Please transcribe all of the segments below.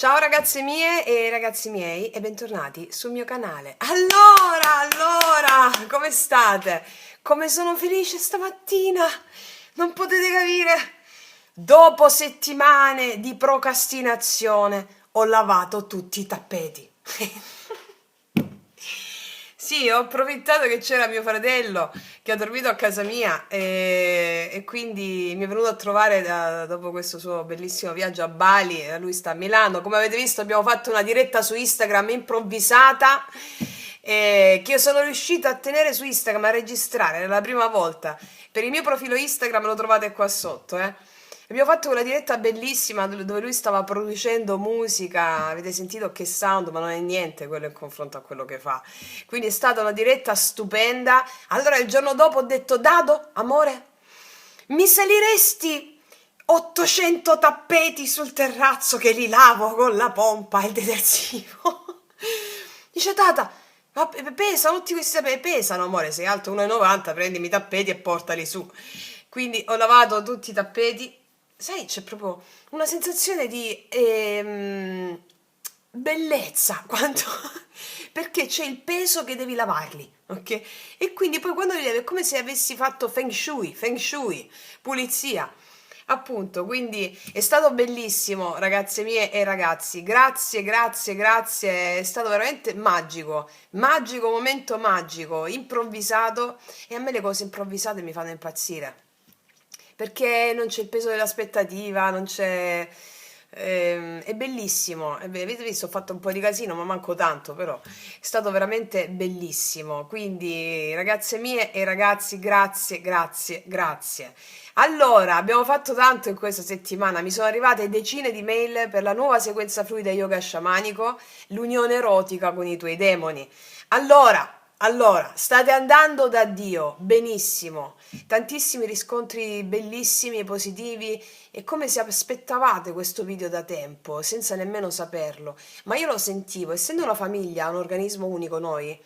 Ciao ragazze mie e ragazzi miei e bentornati sul mio canale. Allora, come state? Come sono felice stamattina? Non potete capire? Dopo settimane di procrastinazione ho lavato tutti i tappeti. Sì, ho approfittato che c'era mio fratello che ha dormito a casa mia e quindi mi è venuto a trovare dopo questo suo bellissimo viaggio a Bali. Lui sta a Milano. Come avete visto abbiamo fatto una diretta su Instagram improvvisata che io sono riuscita a tenere su Instagram, a registrare, è la prima volta. Per il mio profilo Instagram lo trovate qua sotto, eh. Abbiamo fatto quella diretta bellissima dove lui stava producendo musica, avete sentito che sound, ma non è niente quello in confronto a quello che fa. Quindi è stata una diretta stupenda. Allora il giorno dopo ho detto, Dado, amore, mi saliresti 800 tappeti sul terrazzo che li lavo con la pompa e il detersivo? Dice, Tata, ma pesano tutti questi tappeti? Pesano, amore, sei alto 1,90 m, prendimi i tappeti e portali su. Quindi ho lavato tutti i tappeti. Sai, c'è proprio una sensazione di bellezza quando perché c'è il peso che devi lavarli, ok? E quindi poi quando li lavi è come se avessi fatto feng shui, pulizia. Appunto, quindi è stato bellissimo, ragazze mie e ragazzi. Grazie, grazie, grazie. È stato veramente magico. Magico, momento magico, improvvisato. E a me le cose improvvisate mi fanno impazzire perché non c'è il peso dell'aspettativa, non c'è... è bellissimo, avete visto, ho fatto un po' di casino, ma manco tanto, però è stato veramente bellissimo. Quindi, ragazze mie e ragazzi, grazie, grazie, grazie. Allora, abbiamo fatto tanto in questa settimana, mi sono arrivate decine di mail per la nuova sequenza fluida yoga sciamanico, l'unione erotica con i tuoi demoni. Allora, state andando da Dio, benissimo, tantissimi riscontri bellissimi e positivi, è come se aspettavate questo video da tempo, senza nemmeno saperlo, ma io lo sentivo, essendo una famiglia, un organismo unico noi,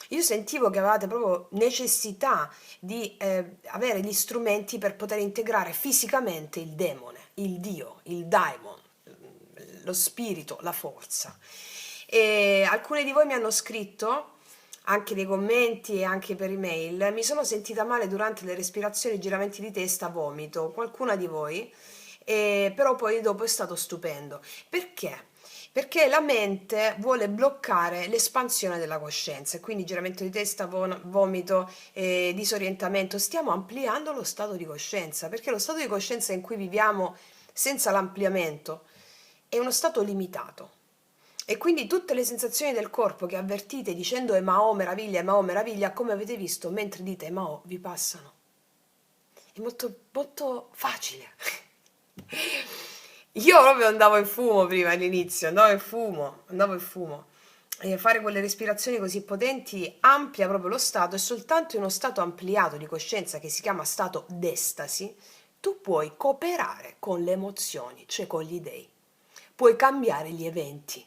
io sentivo che avevate proprio necessità di avere gli strumenti per poter integrare fisicamente il demone, il Dio, il daimon, lo spirito, la forza. E alcuni di voi mi hanno scritto anche nei commenti e anche per email, mi sono sentita male durante le respirazioni, giramenti di testa, vomito, qualcuna di voi, però poi dopo è stato stupendo. Perché? Perché la mente vuole bloccare l'espansione della coscienza, e quindi giramento di testa, vomito, disorientamento. Stiamo ampliando lo stato di coscienza, perché lo stato di coscienza in cui viviamo senza l'ampliamento è uno stato limitato. E quindi tutte le sensazioni del corpo che avvertite dicendo Emao meraviglia, come avete visto, mentre dite Emao vi passano. È molto, molto facile. Io proprio andavo in fumo prima all'inizio, andavo in fumo. E fare quelle respirazioni così potenti amplia proprio lo stato e soltanto in uno stato ampliato di coscienza che si chiama stato d'estasi tu puoi cooperare con le emozioni, cioè con gli dei. Puoi cambiare gli eventi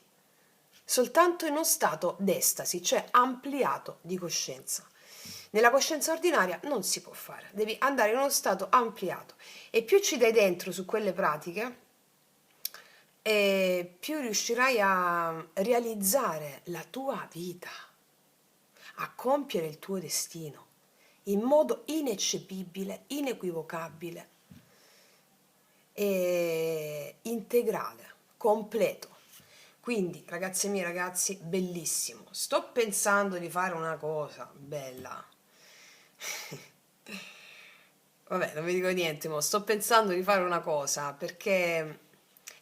soltanto in uno stato d'estasi, cioè ampliato di coscienza. Nella coscienza ordinaria non si può fare, devi andare in uno stato ampliato e più ci dai dentro su quelle pratiche e più riuscirai a realizzare la tua vita, a compiere il tuo destino in modo ineccepibile, inequivocabile e integrale, completo. Quindi, ragazze mie, ragazzi, bellissimo. Sto pensando di fare una cosa bella. Vabbè, non vi dico niente, ma sto pensando di fare una cosa perché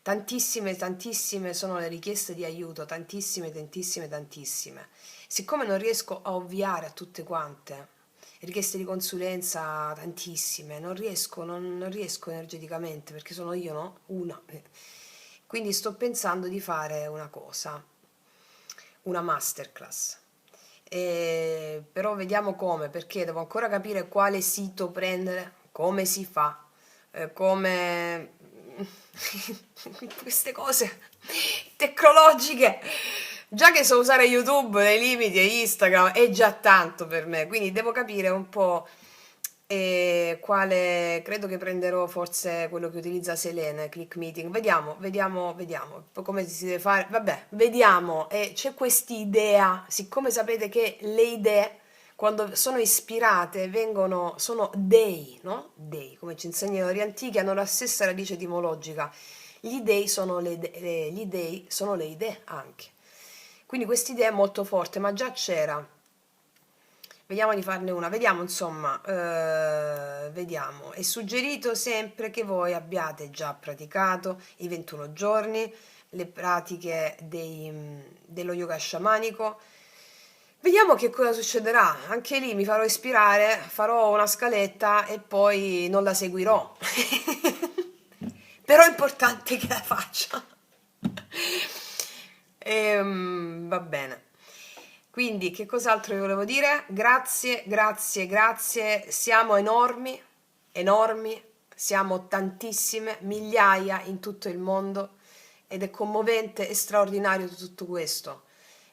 tantissime sono le richieste di aiuto, tantissime. Siccome non riesco a ovviare a tutte quante, richieste di consulenza tantissime, non riesco energeticamente perché sono io, no? Una. Quindi sto pensando di fare una cosa, una masterclass. Però vediamo come, perché devo ancora capire quale sito prendere, come si fa, come queste cose tecnologiche. Già che so usare YouTube nei limiti e Instagram è già tanto per me, quindi devo capire un po' e quale credo che prenderò forse quello che utilizza Selene, Click Meeting. Vediamo poi come si deve fare. Vabbè, vediamo. E c'è quest'idea, siccome sapete che le idee quando sono ispirate vengono, sono dei, no? Dei, come ci insegnano gli antichi, hanno la stessa radice etimologica. Gli dei sono gli dei sono le idee anche. Quindi quest'idea è molto forte, ma già c'era. Vediamo di farne una, vediamo insomma, vediamo. È suggerito sempre che voi abbiate già praticato i 21 giorni, le pratiche dello yoga sciamanico. Vediamo che cosa succederà. Anche lì mi farò ispirare, farò una scaletta e poi non la seguirò. Però è importante che la faccia. Va bene. Quindi, che cos'altro vi volevo dire? Grazie, grazie, grazie. Siamo enormi, enormi. Siamo tantissime, migliaia in tutto il mondo ed è commovente e straordinario tutto questo,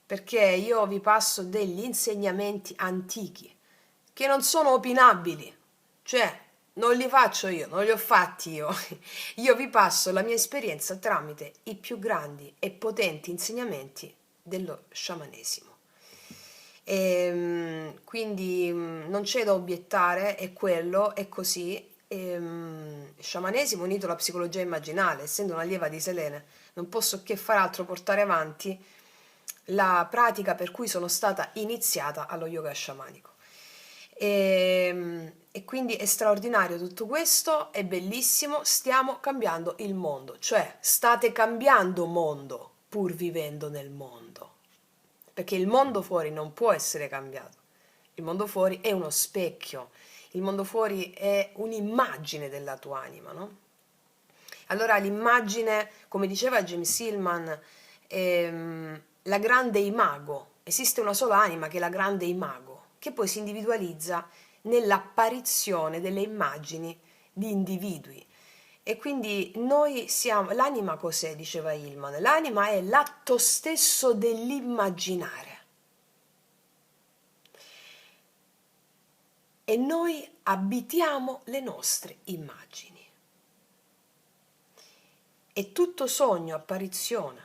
perché io vi passo degli insegnamenti antichi che non sono opinabili, cioè non li faccio io, non li ho fatti io. Io vi passo la mia esperienza tramite i più grandi e potenti insegnamenti dello sciamanesimo. Quindi non c'è da obiettare, è quello, è così. Sciamanesimo unito alla psicologia immaginale, essendo una allieva di Selene, non posso che far altro portare avanti la pratica per cui sono stata iniziata allo yoga sciamanico. E quindi è straordinario tutto questo, è bellissimo, stiamo cambiando il mondo, cioè state cambiando mondo pur vivendo nel mondo, perché il mondo fuori non può essere cambiato, il mondo fuori è uno specchio, il mondo fuori è un'immagine della tua anima, no? Allora l'immagine, come diceva James Hillman, la grande imago, esiste una sola anima che è la grande imago, che poi si individualizza nell'apparizione delle immagini di individui. E quindi noi siamo, l'anima cos'è, diceva Hillman? L'anima è l'atto stesso dell'immaginare. E noi abitiamo le nostre immagini. È tutto sogno, apparizione.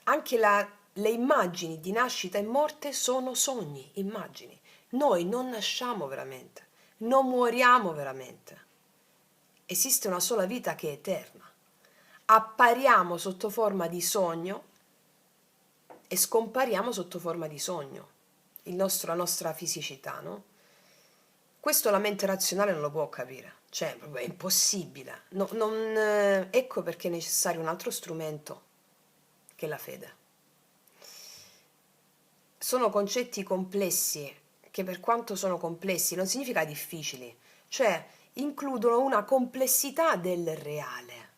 Anche le immagini di nascita e morte sono sogni, immagini. Noi non nasciamo veramente, non muoriamo veramente. Esiste una sola vita che è eterna. Appariamo sotto forma di sogno e scompariamo sotto forma di sogno. La nostra fisicità, no? Questo la mente razionale non lo può capire, cioè proprio è impossibile. Ecco perché è necessario un altro strumento che è la fede. Sono concetti complessi che, per quanto sono complessi, non significa difficili, cioè includono una complessità del reale.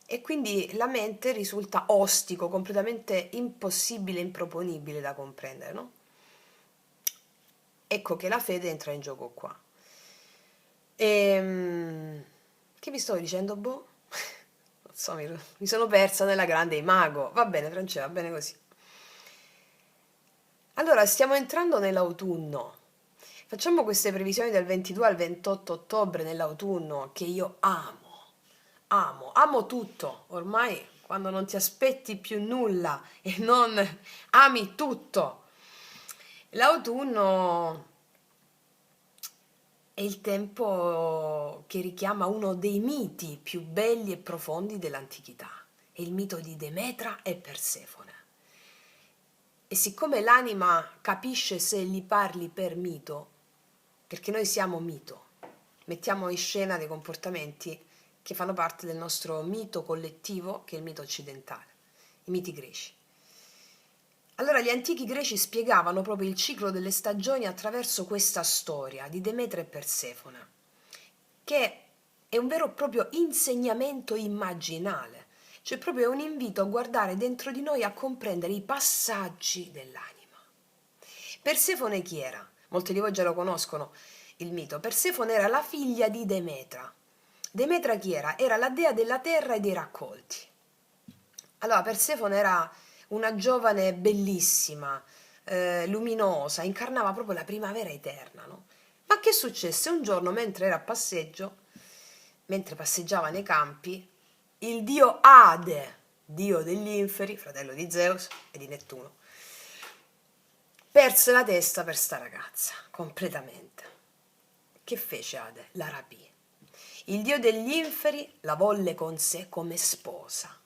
E quindi la mente risulta ostico, completamente impossibile, improponibile da comprendere, no? Ecco che la fede entra in gioco qua. Che vi stavo dicendo, boh? Non so, mi sono persa nella grande imago. Va bene, Francesca, va bene così. Allora, stiamo entrando nell'autunno. Facciamo queste previsioni del 22 al 28 ottobre nell'autunno, che io amo tutto. Ormai quando non ti aspetti più nulla e non ami tutto. L'autunno è il tempo che richiama uno dei miti più belli e profondi dell'antichità. È il mito di Demetra e Persefone. E siccome l'anima capisce se gli parli per mito, perché noi siamo mito, mettiamo in scena dei comportamenti che fanno parte del nostro mito collettivo, che è il mito occidentale, i miti greci. Allora gli antichi greci spiegavano proprio il ciclo delle stagioni attraverso questa storia di Demetra e Persefone, che è un vero e proprio insegnamento immaginale, cioè proprio un invito a guardare dentro di noi, a comprendere i passaggi dell'anima. Persefone chi era? Molti di voi già lo conoscono, il mito. Persefone era la figlia di Demetra. Demetra chi era? Era la dea della terra e dei raccolti. Allora, Persefone era una giovane bellissima, luminosa, incarnava proprio la primavera eterna, no? Ma che successe? Un giorno, mentre era a passeggio, mentre passeggiava nei campi, il dio Ade, dio degli inferi, fratello di Zeus e di Nettuno, perse la testa per sta ragazza, completamente. Che fece Ade? La rapì. Il dio degli inferi la volle con sé come sposa.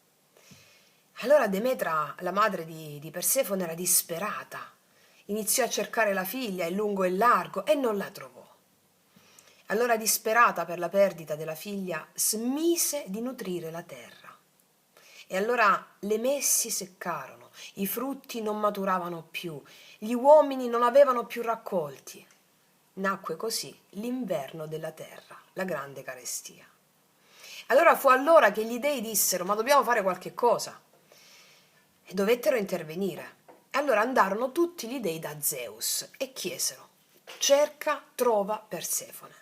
Allora Demetra, la madre di Persefone, era disperata. Iniziò a cercare la figlia in lungo e in largo e non la trovò. Allora, disperata per la perdita della figlia, smise di nutrire la terra. E allora le messi seccarono, i frutti non maturavano più, gli uomini non avevano più raccolti. Nacque così l'inverno della terra, la grande carestia. Allora fu allora che gli dei dissero: ma dobbiamo fare qualche cosa. E dovettero intervenire. E allora andarono tutti gli dei da Zeus e chiesero: cerca, trova Persefone.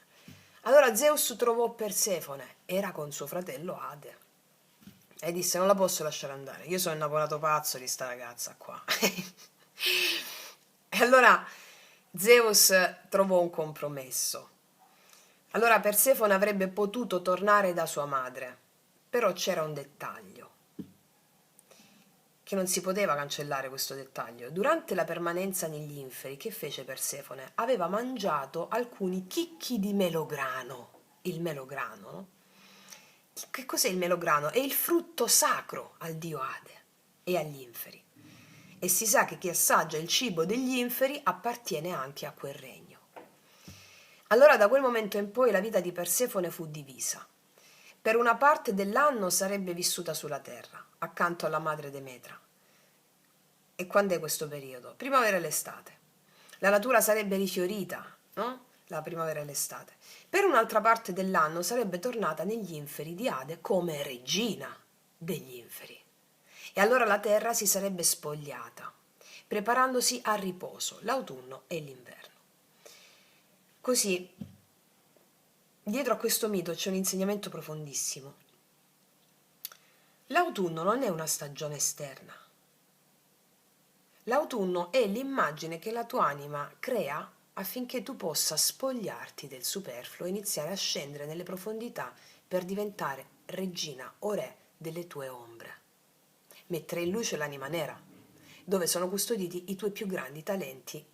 Allora Zeus trovò Persefone, era con suo fratello Ade. E disse: non la posso lasciare andare, io sono innamorato pazzo di sta ragazza qua. E allora Zeus trovò un compromesso. Allora Persefone avrebbe potuto tornare da sua madre, però c'era un dettaglio, che non si poteva cancellare questo dettaglio. Durante la permanenza negli inferi, che fece Persefone? Aveva mangiato alcuni chicchi di melograno. Il melograno, no? Che cos'è il melograno? È il frutto sacro al dio Ade e agli inferi. E si sa che chi assaggia il cibo degli inferi appartiene anche a quel regno. Allora da quel momento in poi la vita di Persefone fu divisa. Per una parte dell'anno sarebbe vissuta sulla terra, accanto alla madre Demetra. E quando è questo periodo? Primavera e l'estate. La natura sarebbe rifiorita, no? La primavera e l'estate. Per un'altra parte dell'anno sarebbe tornata negli inferi di Ade come regina degli inferi. E allora la terra si sarebbe spogliata, preparandosi al riposo, l'autunno e l'inverno. Così, dietro a questo mito c'è un insegnamento profondissimo. L'autunno non è una stagione esterna. L'autunno è l'immagine che la tua anima crea affinché tu possa spogliarti del superfluo e iniziare a scendere nelle profondità per diventare regina o re delle tue ombre. Mettere in luce l'anima nera, dove sono custoditi i tuoi più grandi talenti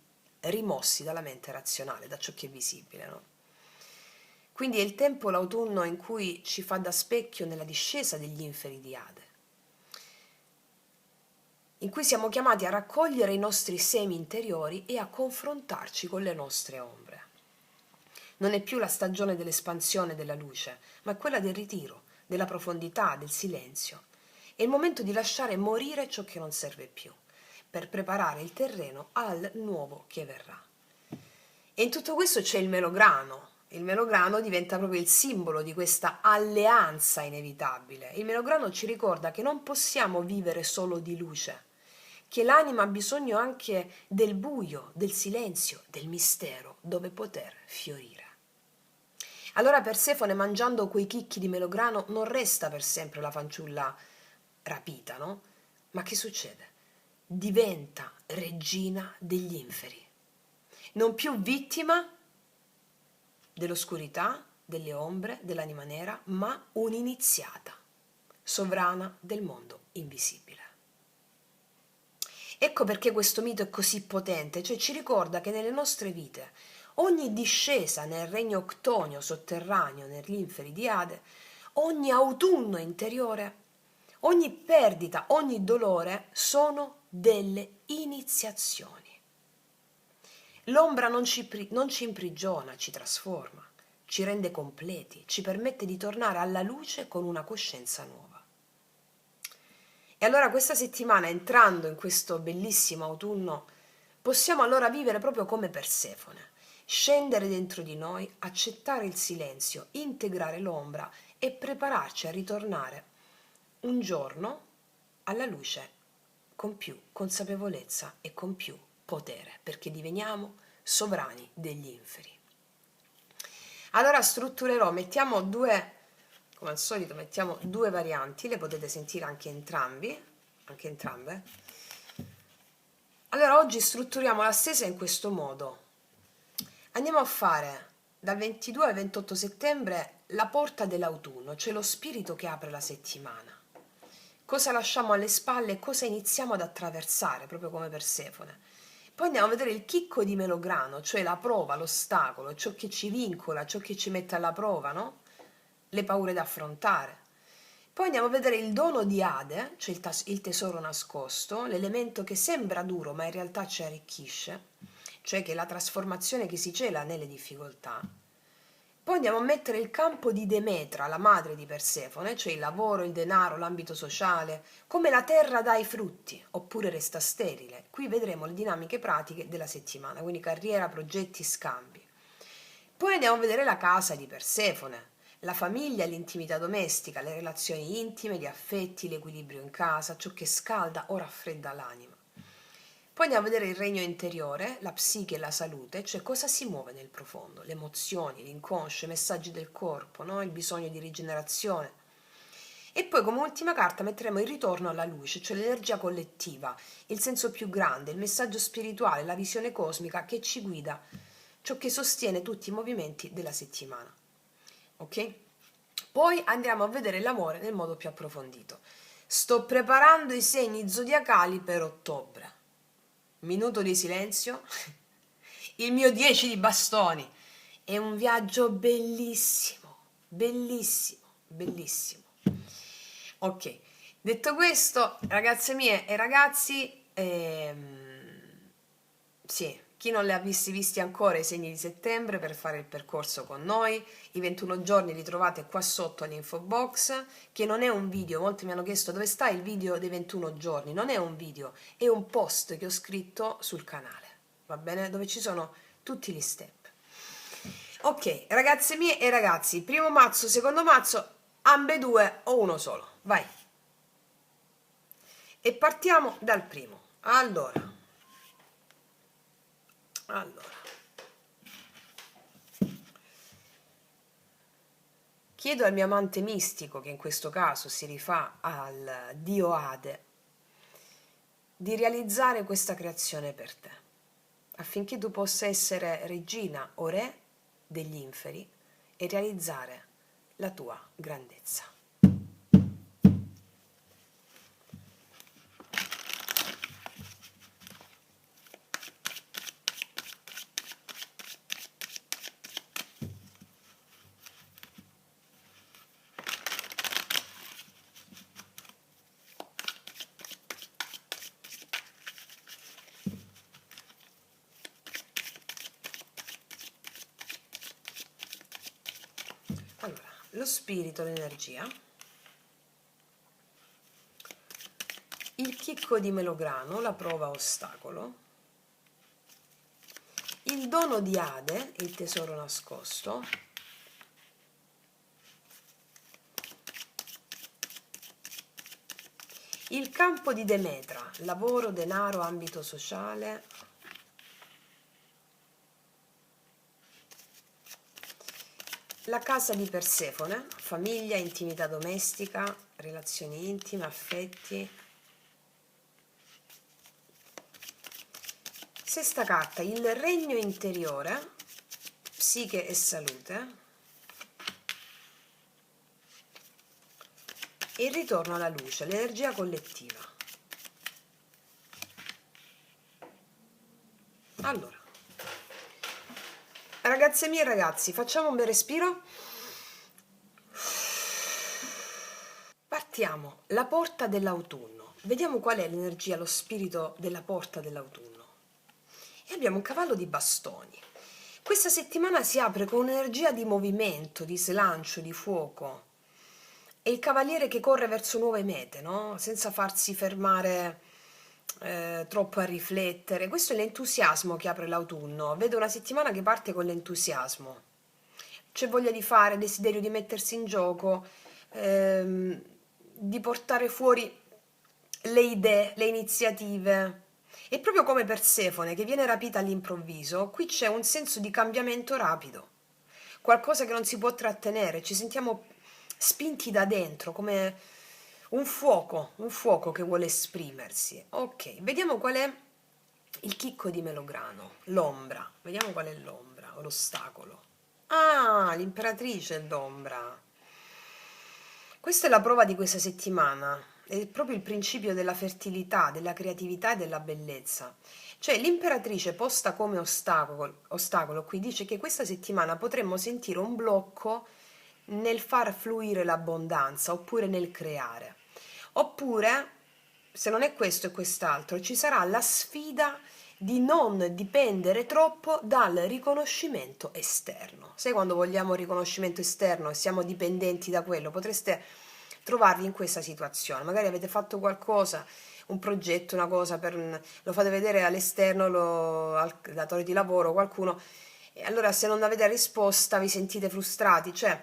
rimossi dalla mente razionale, da ciò che è visibile, no? Quindi è il tempo, l'autunno, in cui ci fa da specchio nella discesa degli inferi di Ade, in cui siamo chiamati a raccogliere i nostri semi interiori e a confrontarci con le nostre ombre. Non è più la stagione dell'espansione della luce, ma è quella del ritiro, della profondità, del silenzio. È il momento di lasciare morire ciò che non serve più, per preparare il terreno al nuovo che verrà. E in tutto questo c'è il melograno. Il melograno diventa proprio il simbolo di questa alleanza inevitabile. Il melograno ci ricorda che non possiamo vivere solo di luce, che l'anima ha bisogno anche del buio, del silenzio, del mistero, dove poter fiorire. Allora Persefone, mangiando quei chicchi di melograno, non resta per sempre la fanciulla rapita, no? Ma che succede? Diventa regina degli inferi. Non più vittima dell'oscurità, delle ombre, dell'anima nera, ma un'iniziata, sovrana del mondo invisibile. Ecco perché questo mito è così potente, cioè ci ricorda che nelle nostre vite ogni discesa nel regno octonio sotterraneo, negli inferi di Ade, ogni autunno interiore, ogni perdita, ogni dolore sono delle iniziazioni. L'ombra non ci imprigiona, ci trasforma, ci rende completi, ci permette di tornare alla luce con una coscienza nuova. E allora questa settimana, entrando in questo bellissimo autunno, possiamo allora vivere proprio come Persefone, scendere dentro di noi, accettare il silenzio, integrare l'ombra e prepararci a ritornare un giorno alla luce con più consapevolezza e con più potere, perché diveniamo sovrani degli inferi. Allora strutturerò, come al solito mettiamo due varianti, le potete sentire anche entrambe. Allora oggi strutturiamo la stesa in questo modo. Andiamo a fare dal 22 al 28 settembre la porta dell'autunno, cioè lo spirito che apre la settimana. Cosa lasciamo alle spalle e cosa iniziamo ad attraversare, proprio come Persefone. Poi andiamo a vedere il chicco di Melograno, cioè la prova, l'ostacolo, ciò che ci vincola, ciò che ci mette alla prova, no? Le paure da affrontare. Poi andiamo a vedere il dono di Ade, cioè il tesoro nascosto, l'elemento che sembra duro ma in realtà ci arricchisce, cioè che è la trasformazione che si cela nelle difficoltà. Poi andiamo a mettere il campo di Demetra, la madre di Persefone, cioè il lavoro, il denaro, l'ambito sociale, come la terra dà i frutti, oppure resta sterile. Qui vedremo le dinamiche pratiche della settimana, quindi carriera, progetti, scambi. Poi andiamo a vedere la casa di Persefone, la famiglia, l'intimità domestica, le relazioni intime, gli affetti, l'equilibrio in casa, ciò che scalda o raffredda l'anima. Poi andiamo a vedere il regno interiore, la psiche e la salute, cioè cosa si muove nel profondo, le emozioni, l'inconscio, i messaggi del corpo, no? Il bisogno di rigenerazione. E poi come ultima carta metteremo il ritorno alla luce, cioè l'energia collettiva, il senso più grande, il messaggio spirituale, la visione cosmica che ci guida, ciò che sostiene tutti i movimenti della settimana. Ok? Poi andiamo a vedere l'amore nel modo più approfondito. Sto preparando i segni zodiacali per ottobre. Minuto di silenzio. Il mio 10 di bastoni. È un viaggio bellissimo, bellissimo, bellissimo. Ok, detto questo, ragazze mie e ragazzi, sì, chi non li ha visti ancora i segni di settembre per fare il percorso con noi, i 21 giorni li trovate qua sotto all'info box, che non è un video, molti mi hanno chiesto dove sta il video dei 21 giorni, non è un video, è un post che ho scritto sul canale, va bene? Dove ci sono tutti gli step. Ok, ragazze mie e ragazzi, primo mazzo, secondo mazzo, ambedue o uno solo, vai. E partiamo dal primo. Allora, chiedo al mio amante mistico, che in questo caso si rifà al dio Ade, di realizzare questa creazione per te, affinché tu possa essere regina o re degli inferi e realizzare la tua grandezza. Allora, lo spirito, l'energia, il chicco di Melograno, la prova ostacolo, il dono di Ade, il tesoro nascosto, il campo di Demetra, lavoro, denaro, ambito sociale, la casa di Persefone, famiglia, intimità domestica, relazioni intime, affetti. Sesta carta, il regno interiore, psiche e salute, e il ritorno alla luce, l'energia collettiva. Allora, ragazze mie e ragazzi, facciamo un bel respiro. Partiamo, la porta dell'autunno. Vediamo qual è l'energia, lo spirito della porta dell'autunno. E abbiamo un cavallo di bastoni. Questa settimana si apre con un'energia di movimento, di slancio, di fuoco. È il cavaliere che corre verso nuove mete, no? Senza farsi fermare troppo a riflettere. Questo è l'entusiasmo che apre l'autunno. Vedo una settimana che parte con l'entusiasmo. C'è voglia di fare, desiderio di mettersi in gioco, di portare fuori le idee, le iniziative. E proprio come Persefone che viene rapita all'improvviso, qui c'è un senso di cambiamento rapido, qualcosa che non si può trattenere, ci sentiamo spinti da dentro, come un fuoco che vuole esprimersi. Ok, vediamo qual è il chicco di Melograno, l'ombra, vediamo qual è l'ombra. o l'ostacolo? Ah, l'imperatrice d'ombra. Questa è la prova di questa settimana, è proprio il principio della fertilità, della creatività e della bellezza. Cioè l'imperatrice posta come ostacolo, qui dice che questa settimana potremmo sentire un blocco nel far fluire l'abbondanza oppure nel creare. Oppure, se non è questo e quest'altro, ci sarà la sfida di non dipendere troppo dal riconoscimento esterno. Sai quando vogliamo riconoscimento esterno e siamo dipendenti da quello? Potreste trovarvi in questa situazione. Magari avete fatto qualcosa, un progetto, una cosa, lo fate vedere all'esterno, al datore di lavoro, qualcuno, e allora se non avete risposta vi sentite frustrati. Cioè,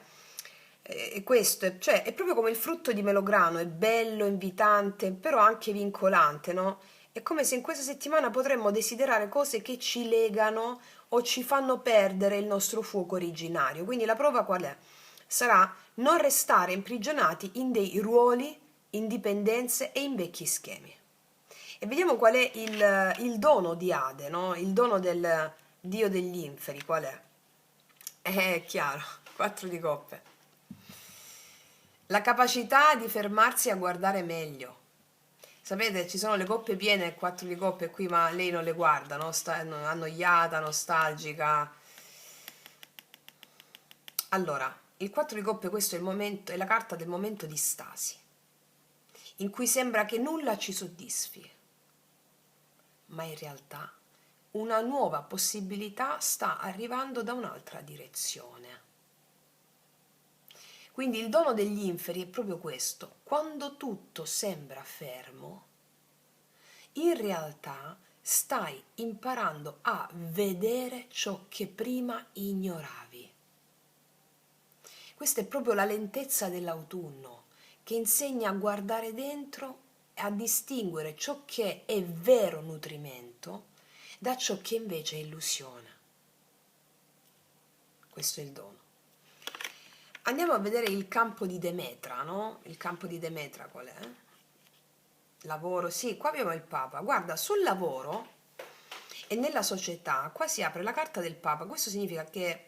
questo cioè, è proprio come il frutto di melograno, è bello, invitante, però anche vincolante, no? È come se in questa settimana potremmo desiderare cose che ci legano o ci fanno perdere il nostro fuoco originario. Quindi la prova qual è? Sarà non restare imprigionati in dei ruoli, indipendenze e in vecchi schemi. E vediamo qual è il dono di Ade, no? Il dono del dio degli inferi, qual è? È chiaro, 4 di coppe. La capacità di fermarsi a guardare meglio. Sapete, ci sono le coppe piene e 4 di coppe qui, ma lei non le guarda, no? Sta annoiata, nostalgica. Allora, il 4 di coppe, questo è il momento, è la carta del momento di stasi, in cui sembra che nulla ci soddisfi, ma in realtà una nuova possibilità sta arrivando da un'altra direzione. Quindi il dono degli inferi è proprio questo: quando tutto sembra fermo, in realtà stai imparando a vedere ciò che prima ignoravi. Questa è proprio la lentezza dell'autunno, che insegna a guardare dentro e a distinguere ciò che è vero nutrimento da ciò che invece è illusione. Questo è il dono. Andiamo a vedere il campo di Demetra, no? Il campo di Demetra qual è? Lavoro, sì, qua abbiamo il Papa. Guarda, sul lavoro e nella società, qua si apre la carta del Papa. Questo significa che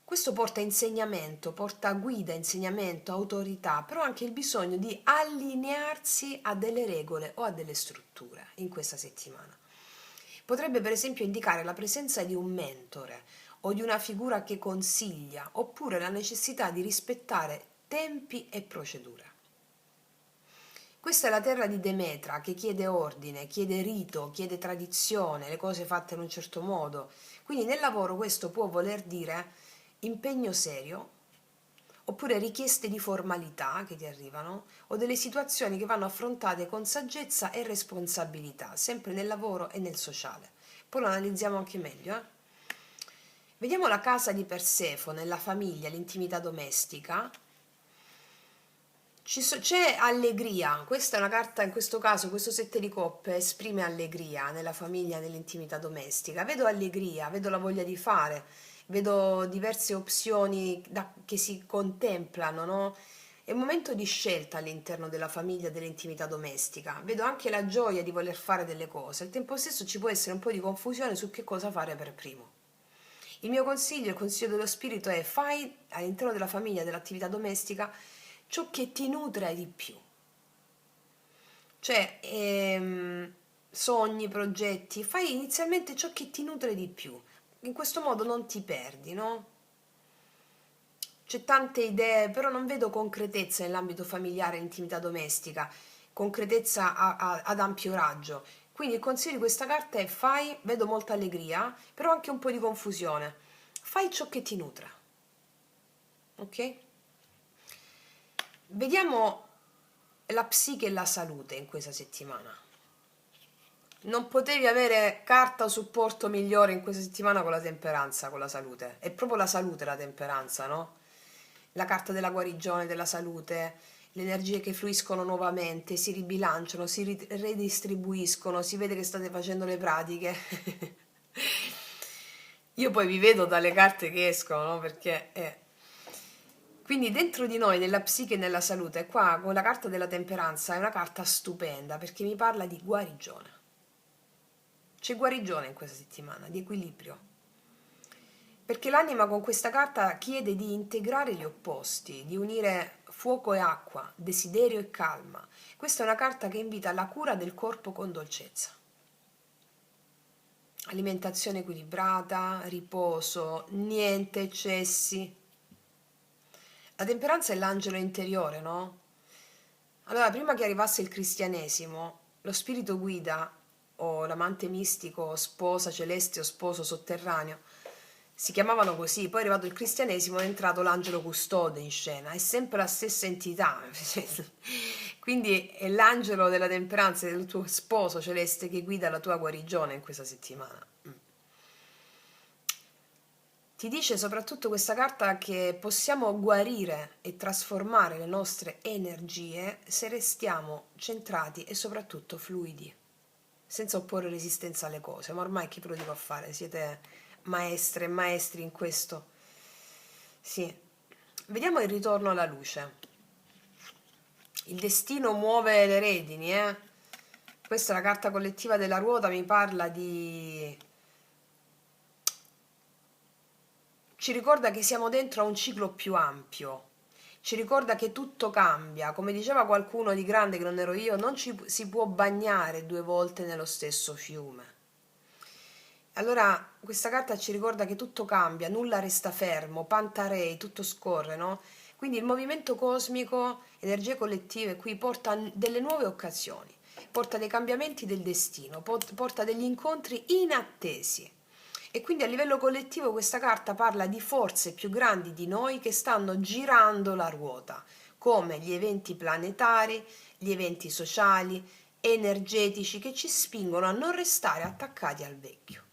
questo porta insegnamento, porta guida, insegnamento, autorità, però anche il bisogno di allinearsi a delle regole o a delle strutture in questa settimana. Potrebbe per esempio indicare la presenza di un mentore o di una figura che consiglia, oppure la necessità di rispettare tempi e procedure. Questa è la terra di Demetra, che chiede ordine, chiede rito, chiede tradizione, le cose fatte in un certo modo. Quindi nel lavoro questo può voler dire impegno serio, oppure richieste di formalità che ti arrivano, o delle situazioni che vanno affrontate con saggezza e responsabilità, sempre nel lavoro e nel sociale. Poi lo analizziamo anche meglio. Vediamo la casa di Persefone, la famiglia, l'intimità domestica. C'è allegria, questa è una carta, in questo caso questo 7 di coppe esprime allegria nella famiglia, nell'intimità domestica. Vedo allegria, vedo la voglia di fare, vedo diverse opzioni che si contemplano, no? È un momento di scelta all'interno della famiglia, dell'intimità domestica. Vedo anche la gioia di voler fare delle cose. Al tempo stesso ci può essere un po' di confusione su che cosa fare per primo. Il mio consiglio, il consiglio dello spirito è: fai all'interno della famiglia, dell'attività domestica, ciò che ti nutre di più. Cioè, sogni, progetti, fai inizialmente ciò che ti nutre di più. In questo modo non ti perdi, no? C'è tante idee, però non vedo concretezza nell'ambito familiare e intimità domestica, concretezza ad ampio raggio. Quindi il consiglio di questa carta è: vedo molta allegria, però anche un po' di confusione. Fai ciò che ti nutre. Ok? Vediamo la psiche e la salute in questa settimana. Non potevi avere carta o supporto migliore in questa settimana con la temperanza, con la salute. È proprio la salute la temperanza, no? La carta della guarigione, della salute, le energie che fluiscono nuovamente, si ribilanciano, si redistribuiscono, si vede che state facendo le pratiche. Io poi vi vedo dalle carte che escono, no? Perché quindi dentro di noi, nella psiche e nella salute, qua con la carta della temperanza è una carta stupenda perché mi parla di guarigione. C'è guarigione in questa settimana, di equilibrio. Perché l'anima con questa carta chiede di integrare gli opposti, di unire fuoco e acqua, desiderio e calma. Questa è una carta che invita alla cura del corpo con dolcezza. Alimentazione equilibrata, riposo, niente eccessi. La temperanza è l'angelo interiore, no? Allora, prima che arrivasse il cristianesimo, lo spirito guida, o l'amante mistico, sposa celeste o sposo sotterraneo, si chiamavano così. Poi è arrivato il cristianesimo, è entrato l'angelo custode in scena, è sempre la stessa entità. Quindi è l'angelo della temperanza del tuo sposo celeste che guida la tua guarigione in questa settimana. Ti dice soprattutto questa carta che possiamo guarire e trasformare le nostre energie se restiamo centrati e soprattutto fluidi, senza opporre resistenza alle cose. Ma ormai chi ve lo dico a fare? Siete maestre e maestri in questo. Sì. Vediamo il ritorno alla luce. Il destino muove le redini, eh? Questa è la carta collettiva della ruota, mi parla di... ci ricorda che siamo dentro a un ciclo più ampio, ci ricorda che tutto cambia. Come diceva qualcuno di grande che non ero io, non si può bagnare 2 volte nello stesso fiume. Allora questa carta ci ricorda che tutto cambia, nulla resta fermo, Pantarei, tutto scorre, no? Quindi il movimento cosmico, energie collettive qui porta delle nuove occasioni, porta dei cambiamenti del destino, porta degli incontri inattesi. E quindi a livello collettivo questa carta parla di forze più grandi di noi che stanno girando la ruota, come gli eventi planetari, gli eventi sociali, energetici che ci spingono a non restare attaccati al vecchio.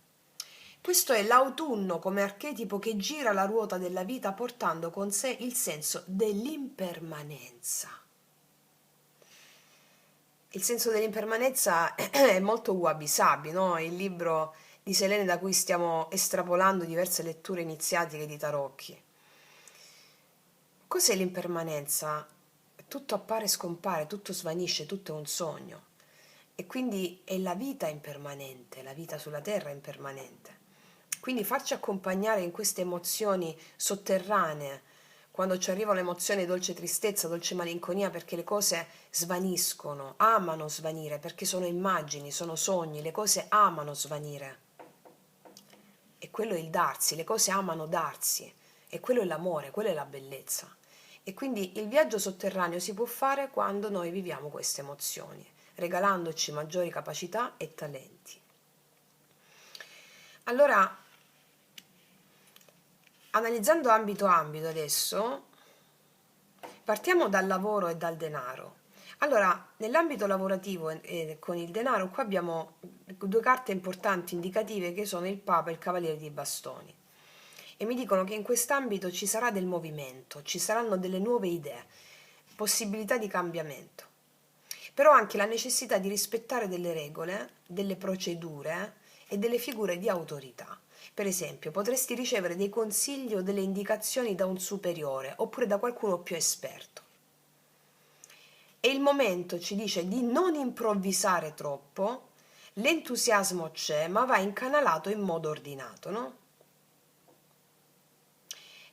Questo è l'autunno come archetipo che gira la ruota della vita portando con sé il senso dell'impermanenza. Il senso dell'impermanenza è molto Wabi Sabi, no? Il libro di Selene da cui stiamo estrapolando diverse letture iniziatiche di Tarocchi. Cos'è l'impermanenza? Tutto appare e scompare, tutto svanisce, tutto è un sogno. E quindi è la vita impermanente, la vita sulla terra è impermanente. Quindi farci accompagnare in queste emozioni sotterranee, quando ci arriva l'emozione dolce tristezza, dolce malinconia, perché le cose svaniscono, amano svanire, perché sono immagini, sono sogni, le cose amano svanire. E quello è il darsi, le cose amano darsi, e quello è l'amore, quella è la bellezza. E quindi il viaggio sotterraneo si può fare quando noi viviamo queste emozioni, regalandoci maggiori capacità e talenti. Allora, analizzando ambito adesso, partiamo dal lavoro e dal denaro. Allora, nell'ambito lavorativo e con il denaro, qua abbiamo 2 carte importanti indicative che sono il Papa e il Cavaliere di Bastoni. E mi dicono che in quest'ambito ci sarà del movimento, ci saranno delle nuove idee, possibilità di cambiamento. Però anche la necessità di rispettare delle regole, delle procedure e delle figure di autorità. Per esempio, potresti ricevere dei consigli o delle indicazioni da un superiore oppure da qualcuno più esperto. E il momento ci dice di non improvvisare troppo, l'entusiasmo c'è, ma va incanalato in modo ordinato, no?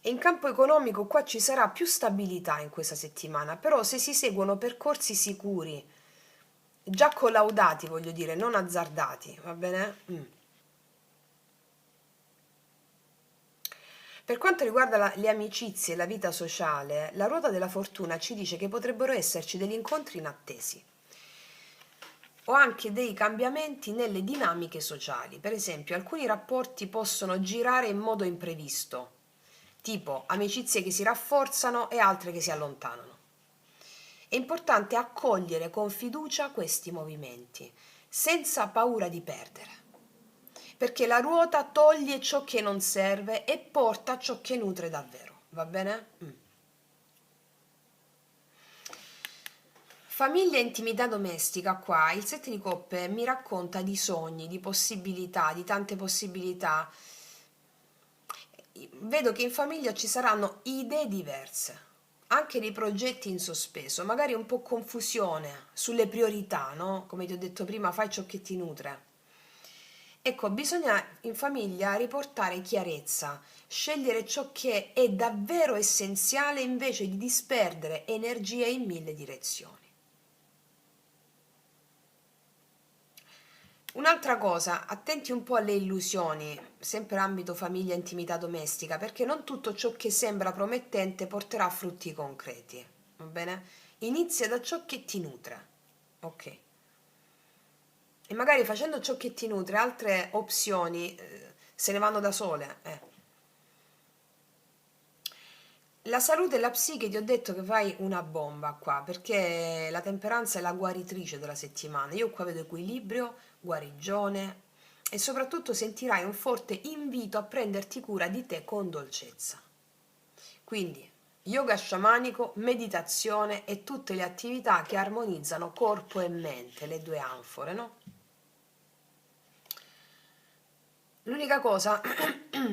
E in campo economico qua ci sarà più stabilità in questa settimana, però se si seguono percorsi sicuri, già collaudati voglio dire, non azzardati, va bene? Per quanto riguarda le amicizie e la vita sociale, la ruota della fortuna ci dice che potrebbero esserci degli incontri inattesi o anche dei cambiamenti nelle dinamiche sociali. Per esempio, alcuni rapporti possono girare in modo imprevisto, tipo amicizie che si rafforzano e altre che si allontanano. È importante accogliere con fiducia questi movimenti, senza paura di perdere, perché la ruota toglie ciò che non serve e porta ciò che nutre davvero, va bene? Famiglia e intimità domestica, qua il 7 di coppe mi racconta di sogni, di possibilità, di tante possibilità. Vedo che in famiglia ci saranno idee diverse, anche dei progetti in sospeso, magari un po' confusione sulle priorità, no? Come ti ho detto prima, fai ciò che ti nutre. Ecco, bisogna in famiglia riportare chiarezza, scegliere ciò che è davvero essenziale invece di disperdere energie in mille direzioni. Un'altra cosa, attenti un po' alle illusioni, sempre ambito famiglia e intimità domestica, perché non tutto ciò che sembra promettente porterà a frutti concreti, va bene? Inizia da ciò che ti nutre, ok? E magari facendo ciò che ti nutre, altre opzioni se ne vanno da sole. La salute e la psiche ti ho detto che fai una bomba qua, perché la temperanza è la guaritrice della settimana. Io qua vedo equilibrio, guarigione e soprattutto sentirai un forte invito a prenderti cura di te con dolcezza. Quindi yoga sciamanico, meditazione e tutte le attività che armonizzano corpo e mente, le due anfore, no? L'unica cosa,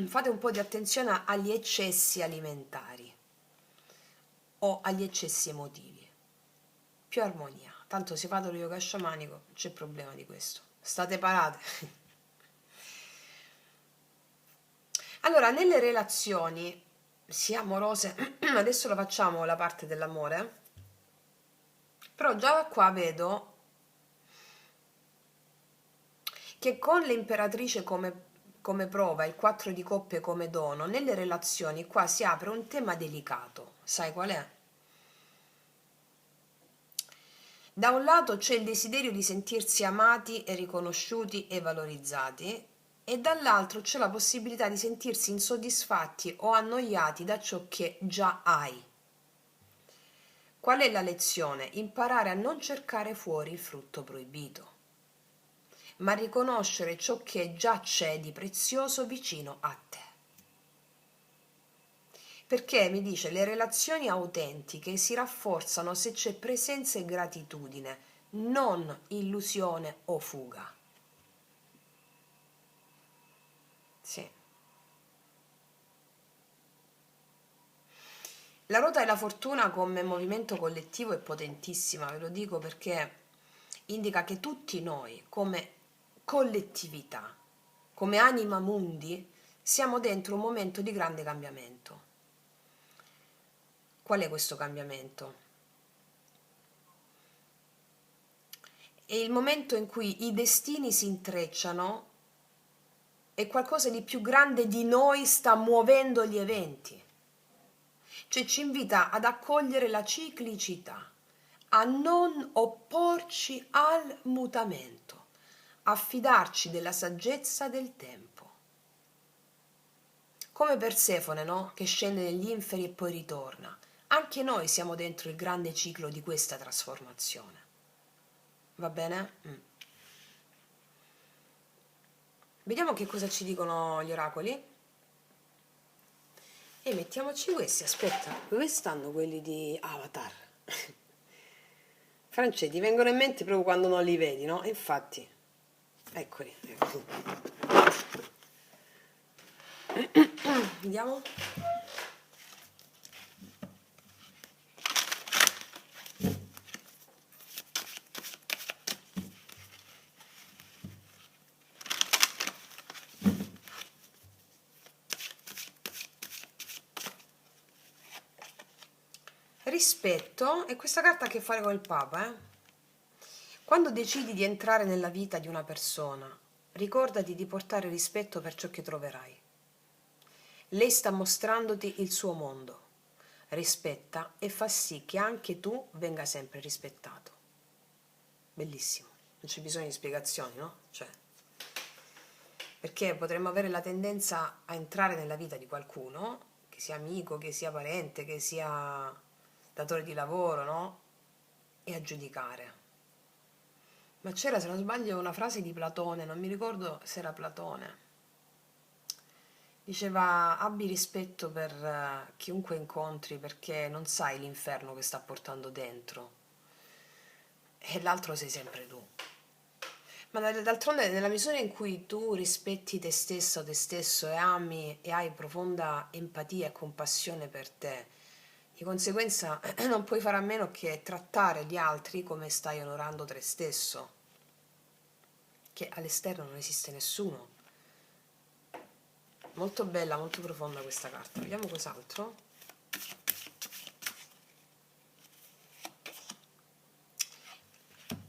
fate un po' di attenzione agli eccessi alimentari o agli eccessi emotivi. Più armonia. Tanto se fate lo yoga sciamanico, non c'è problema di questo. State parate. Allora, nelle relazioni, sia amorose, adesso lo facciamo la parte dell'amore, però già da qua vedo che con l'imperatrice come prova, il 4 di coppe come dono, nelle relazioni qua si apre un tema delicato. Sai qual è? Da un lato c'è il desiderio di sentirsi amati e riconosciuti e valorizzati, e dall'altro c'è la possibilità di sentirsi insoddisfatti o annoiati da ciò che già hai. Qual è la lezione? Imparare a non cercare fuori il frutto proibito, ma riconoscere ciò che già c'è di prezioso vicino a te. Perché mi dice le relazioni autentiche si rafforzano se c'è presenza e gratitudine, non illusione o fuga. Sì. La ruota della fortuna come movimento collettivo è potentissima, ve lo dico perché indica che tutti noi, come collettività, come anima mundi, siamo dentro un momento di grande cambiamento. Qual è questo cambiamento? È il momento in cui i destini si intrecciano e qualcosa di più grande di noi sta muovendo gli eventi. Cioè ci invita ad accogliere la ciclicità, a non opporci al mutamento, a fidarci della saggezza del tempo. Come Persefone, no? Che scende negli inferi e poi ritorna. Anche noi siamo dentro il grande ciclo di questa trasformazione. Va bene? Vediamo che cosa ci dicono gli oracoli. E mettiamoci questi, aspetta, dove stanno quelli di Avatar? Franceschi, ti vengono in mente proprio quando non li vedi, no? Infatti, eccoli. Vediamo. Rispetto, e questa carta ha a che fare con il Papa, eh? Quando decidi di entrare nella vita di una persona, ricordati di portare rispetto per ciò che troverai. Lei sta mostrandoti il suo mondo. Rispetta e fa sì che anche tu venga sempre rispettato. Bellissimo, non c'è bisogno di spiegazioni, no? Cioè, perché potremmo avere la tendenza a entrare nella vita di qualcuno, che sia amico, che sia parente, che sia datore di lavoro, no? E a giudicare. Ma c'era, se non sbaglio, una frase di Platone, non mi ricordo se era Platone. Diceva: abbi rispetto per chiunque incontri, perché non sai l'inferno che sta portando dentro. E l'altro sei sempre tu. Ma d'altronde, nella misura in cui tu rispetti te stessa o te stesso e ami e hai profonda empatia e compassione per te, di conseguenza non puoi fare a meno che trattare gli altri come stai onorando te stesso. che all'esterno non esiste nessuno. Molto bella, molto profonda questa carta. Vediamo cos'altro.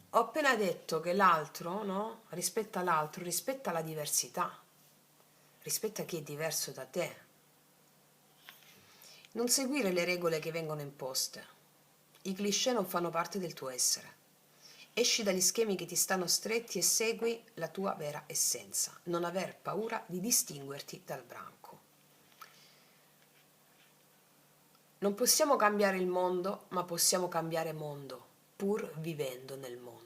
Ho appena detto che l'altro, no? Rispetta l'altro, rispetta la diversità, rispetta chi è diverso da te. Non seguire le regole che vengono imposte. I cliché non fanno parte del tuo essere. Esci dagli schemi che ti stanno stretti e segui la tua vera essenza. Non aver paura di distinguerti dal branco. Non possiamo cambiare il mondo, ma possiamo cambiare mondo, pur vivendo nel mondo.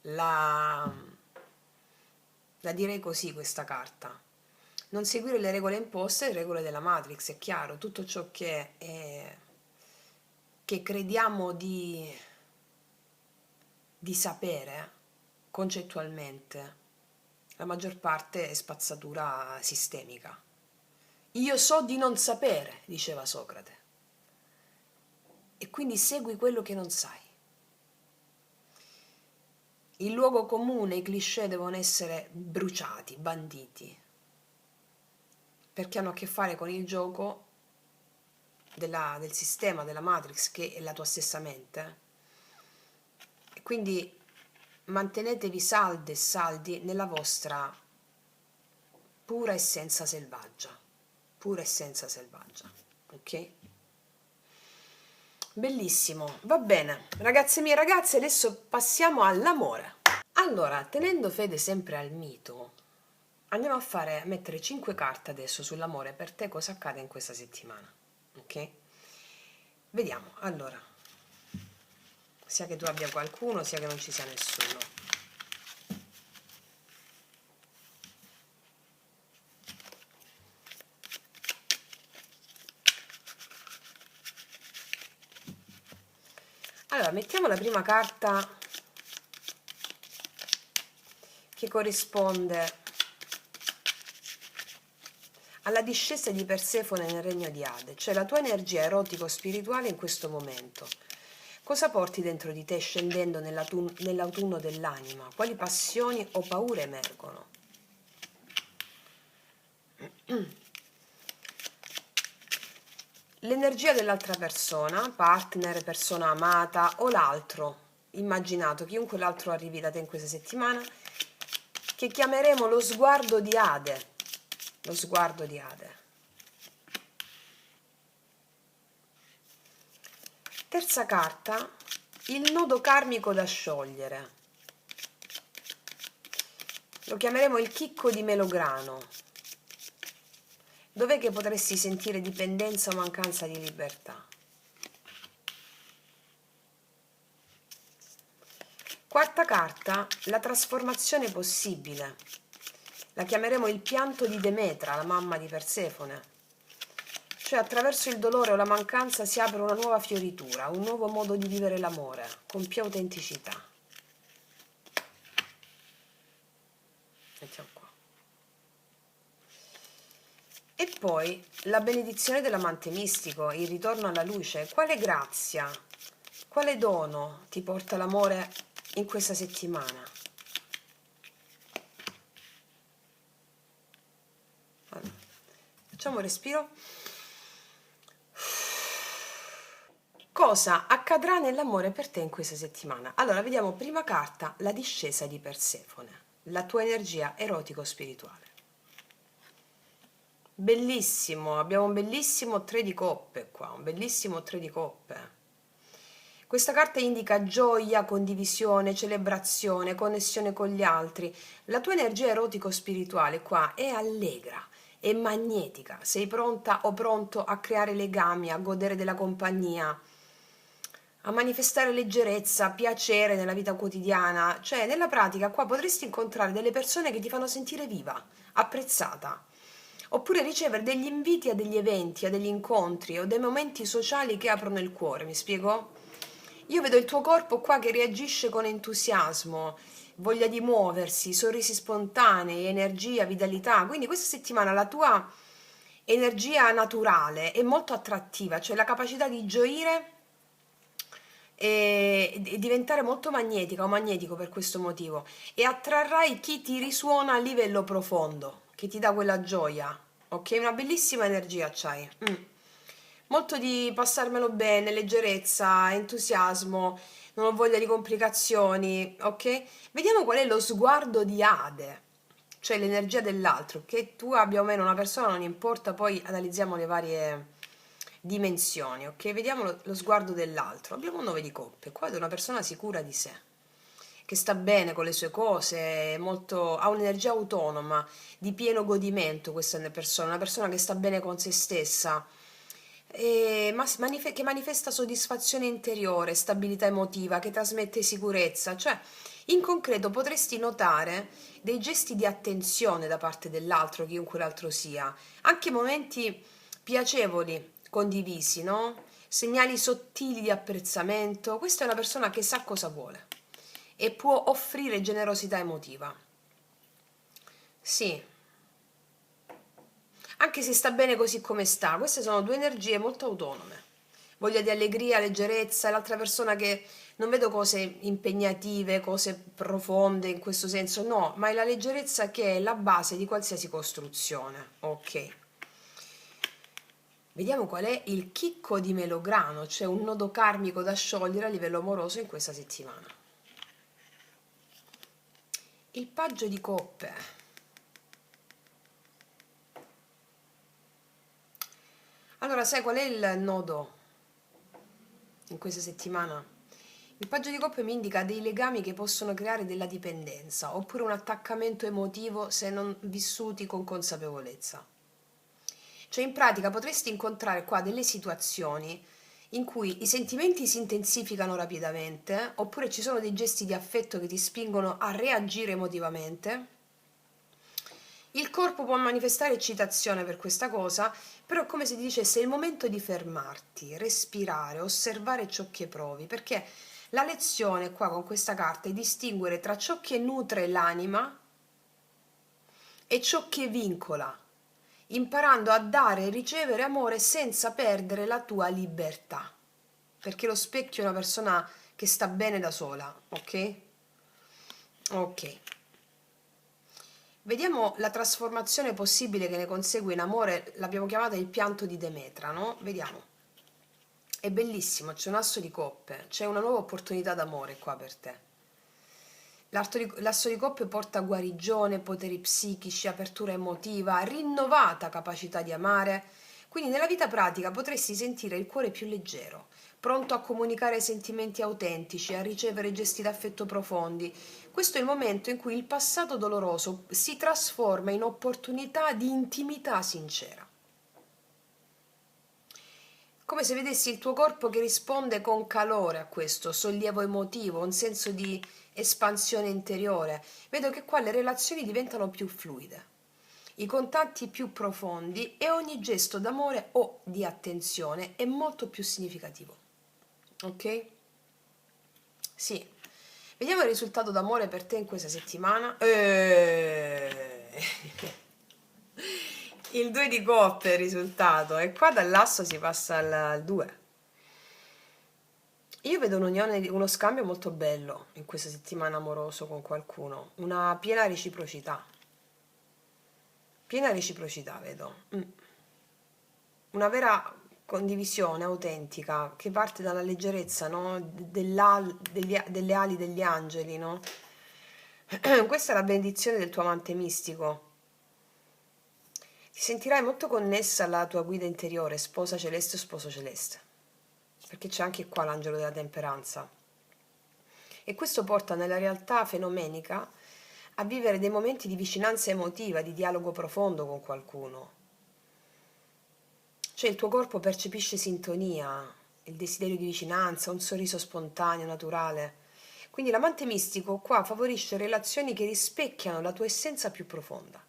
La direi così questa carta. Non seguire le regole imposte, le regole della Matrix, è chiaro, tutto ciò che crediamo di sapere concettualmente, la maggior parte è spazzatura sistemica. Io so di non sapere, diceva Socrate, e quindi segui quello che non sai. Il luogo comune, i cliché devono essere bruciati, banditi, perché hanno a che fare con il gioco del sistema, della Matrix, che è la tua stessa mente. E quindi mantenetevi salde e saldi nella vostra pura essenza selvaggia, ok? Bellissimo, va bene. Ragazze mie, ragazze, adesso passiamo all'amore. Allora, tenendo fede sempre al mito, andiamo a mettere 5 carte adesso sull'amore per te, cosa accade in questa settimana, ok? Vediamo, allora, sia che tu abbia qualcuno, sia che non ci sia nessuno. Allora, mettiamo la prima carta che corrisponde alla discesa di Persefone nel regno di Ade, cioè la tua energia erotico-spirituale in questo momento. Cosa porti dentro di te scendendo nell'autunno dell'anima? Quali passioni o paure emergono? L'energia dell'altra persona, partner, persona amata o l'altro, immaginato, chiunque l'altro arrivi da te in questa settimana, che chiameremo lo sguardo di Ade. Lo sguardo di Ade. Terza carta, il nodo karmico da sciogliere. Lo chiameremo il chicco di melograno. Dov'è che potresti sentire dipendenza o mancanza di libertà? Quarta carta, la trasformazione possibile. La chiameremo il pianto di Demetra, la mamma di Persefone. Cioè attraverso il dolore o la mancanza si apre una nuova fioritura, un nuovo modo di vivere l'amore, con più autenticità. Mettiamo qua. E poi la benedizione dell'amante mistico, il ritorno alla luce. Quale grazia, quale dono ti porta l'amore in questa settimana? Allora, facciamo un respiro. Cosa accadrà nell'amore per te in questa settimana? Allora, vediamo prima carta, la discesa di Persefone, la tua energia erotico-spirituale. Bellissimo, abbiamo un bellissimo 3 di coppe qua, un bellissimo 3 di coppe. Questa carta indica gioia, condivisione, celebrazione, connessione con gli altri. La tua energia erotico-spirituale qua è allegra, è magnetica, sei pronta o pronto a creare legami, a godere della compagnia, a manifestare leggerezza, piacere nella vita quotidiana. Cioè, nella pratica qua potresti incontrare delle persone che ti fanno sentire viva, apprezzata, oppure ricevere degli inviti a degli eventi, a degli incontri o dei momenti sociali che aprono il cuore, mi spiego? Io vedo il tuo corpo qua che reagisce con entusiasmo, voglia di muoversi, sorrisi spontanei, energia, vitalità. Quindi questa settimana la tua energia naturale è molto attrattiva, cioè la capacità di gioire e diventare molto magnetica o magnetico per questo motivo, e attrarrai chi ti risuona a livello profondo, che ti dà quella gioia, ok? Una bellissima energia c'hai. Molto di passarmelo bene, leggerezza, entusiasmo, non ho voglia di complicazioni, ok? Vediamo qual è lo sguardo di Ade, cioè l'energia dell'altro, che tu abbia o meno una persona non importa, poi analizziamo le varie dimensioni, ok? Vediamo lo sguardo dell'altro. Abbiamo un 9 di coppe, qua è una persona sicura di sé, che sta bene con le sue cose, ha un'energia autonoma, di pieno godimento questa persona, una persona che sta bene con se stessa, che manifesta soddisfazione interiore, stabilità emotiva, che trasmette sicurezza, cioè in concreto potresti notare dei gesti di attenzione da parte dell'altro, chiunque l'altro sia, anche momenti piacevoli condivisi, no? Segnali sottili di apprezzamento. Questa è una persona che sa cosa vuole e può offrire generosità emotiva. Sì, anche se sta bene così come sta. Queste sono due energie molto autonome. Voglia di allegria, leggerezza, e l'altra persona che non vedo cose impegnative, cose profonde in questo senso, no, ma è la leggerezza che è la base di qualsiasi costruzione. Ok. Vediamo qual è il chicco di Melograno, cioè un nodo karmico da sciogliere a livello amoroso in questa settimana. Il paggio di coppe. Allora, sai qual è il nodo in questa settimana? Il paggio di coppe mi indica dei legami che possono creare della dipendenza, oppure un attaccamento emotivo se non vissuti con consapevolezza. Cioè, in pratica potresti incontrare qua delle situazioni in cui i sentimenti si intensificano rapidamente, oppure ci sono dei gesti di affetto che ti spingono a reagire emotivamente. Il corpo può manifestare eccitazione per questa cosa, però è come se ti dicesse è il momento di fermarti, respirare, osservare ciò che provi, perché la lezione qua con questa carta è distinguere tra ciò che nutre l'anima e ciò che vincola, imparando a dare e ricevere amore senza perdere la tua libertà, perché lo specchio è una persona che sta bene da sola, ok? Ok. Vediamo la trasformazione possibile che ne consegue in amore, l'abbiamo chiamata il pianto di Demetra, no? Vediamo. È bellissimo, c'è un asso di coppe, c'è una nuova opportunità d'amore qua per te. L'asso di coppe porta guarigione, poteri psichici, apertura emotiva, rinnovata capacità di amare. Quindi nella vita pratica potresti sentire il cuore più leggero, pronto a comunicare sentimenti autentici, a ricevere gesti d'affetto profondi. Questo è il momento in cui il passato doloroso si trasforma in opportunità di intimità sincera. Come se vedessi il tuo corpo che risponde con calore a questo sollievo emotivo, un senso di espansione interiore. Vedo che qua le relazioni diventano più fluide, i contatti più profondi e ogni gesto d'amore o di attenzione è molto più significativo. Ok? Sì. Vediamo il risultato d'amore per te in questa settimana. Il 2 di coppe è il risultato, e qua dall'asso si passa al 2. Io vedo un'unione, uno scambio molto bello in questa settimana amoroso con qualcuno, una piena reciprocità. Piena reciprocità vedo. Una vera condivisione autentica che parte dalla leggerezza, no? Delle ali degli angeli, no? Questa è la benedizione del tuo amante mistico. Ti sentirai molto connessa alla tua guida interiore, sposa celeste o sposo celeste, perché c'è anche qua l'angelo della temperanza. E questo porta nella realtà fenomenica a vivere dei momenti di vicinanza emotiva, di dialogo profondo con qualcuno. Cioè il tuo corpo percepisce sintonia, il desiderio di vicinanza, un sorriso spontaneo, naturale. Quindi l'amante mistico qua favorisce relazioni che rispecchiano la tua essenza più profonda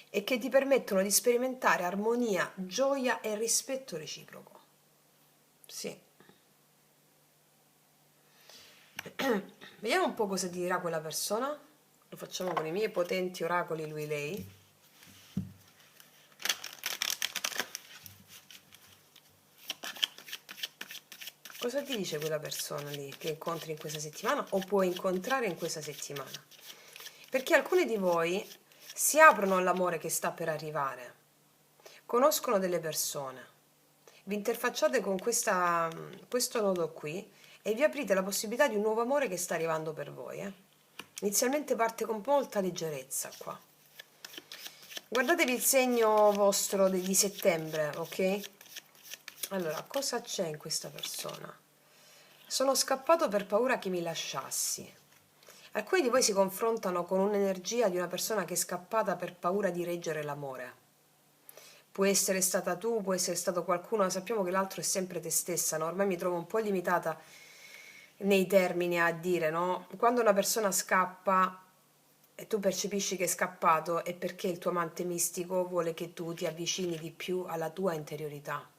e che ti permettono di sperimentare armonia, gioia e rispetto reciproco. Sì. Vediamo un po' cosa ti dirà quella persona. Lo facciamo con i miei potenti oracoli lui-lei. Cosa ti dice quella persona lì che incontri in questa settimana o puoi incontrare in questa settimana? Perché alcuni di voi si aprono all'amore che sta per arrivare, conoscono delle persone, vi interfacciate con questo nodo qui e vi aprite la possibilità di un nuovo amore che sta arrivando per voi. Inizialmente parte con molta leggerezza qua. Guardatevi il segno vostro di settembre, ok? Allora, cosa c'è in questa persona? Sono scappato per paura che mi lasciassi. Alcuni di voi si confrontano con un'energia di una persona che è scappata per paura di reggere l'amore. Può essere stata tu, può essere stato qualcuno, sappiamo che l'altro è sempre te stessa, no? Ormai mi trovo un po' limitata nei termini a dire, no? Quando una persona scappa e tu percepisci che è scappato è perché il tuo amante mistico vuole che tu ti avvicini di più alla tua interiorità.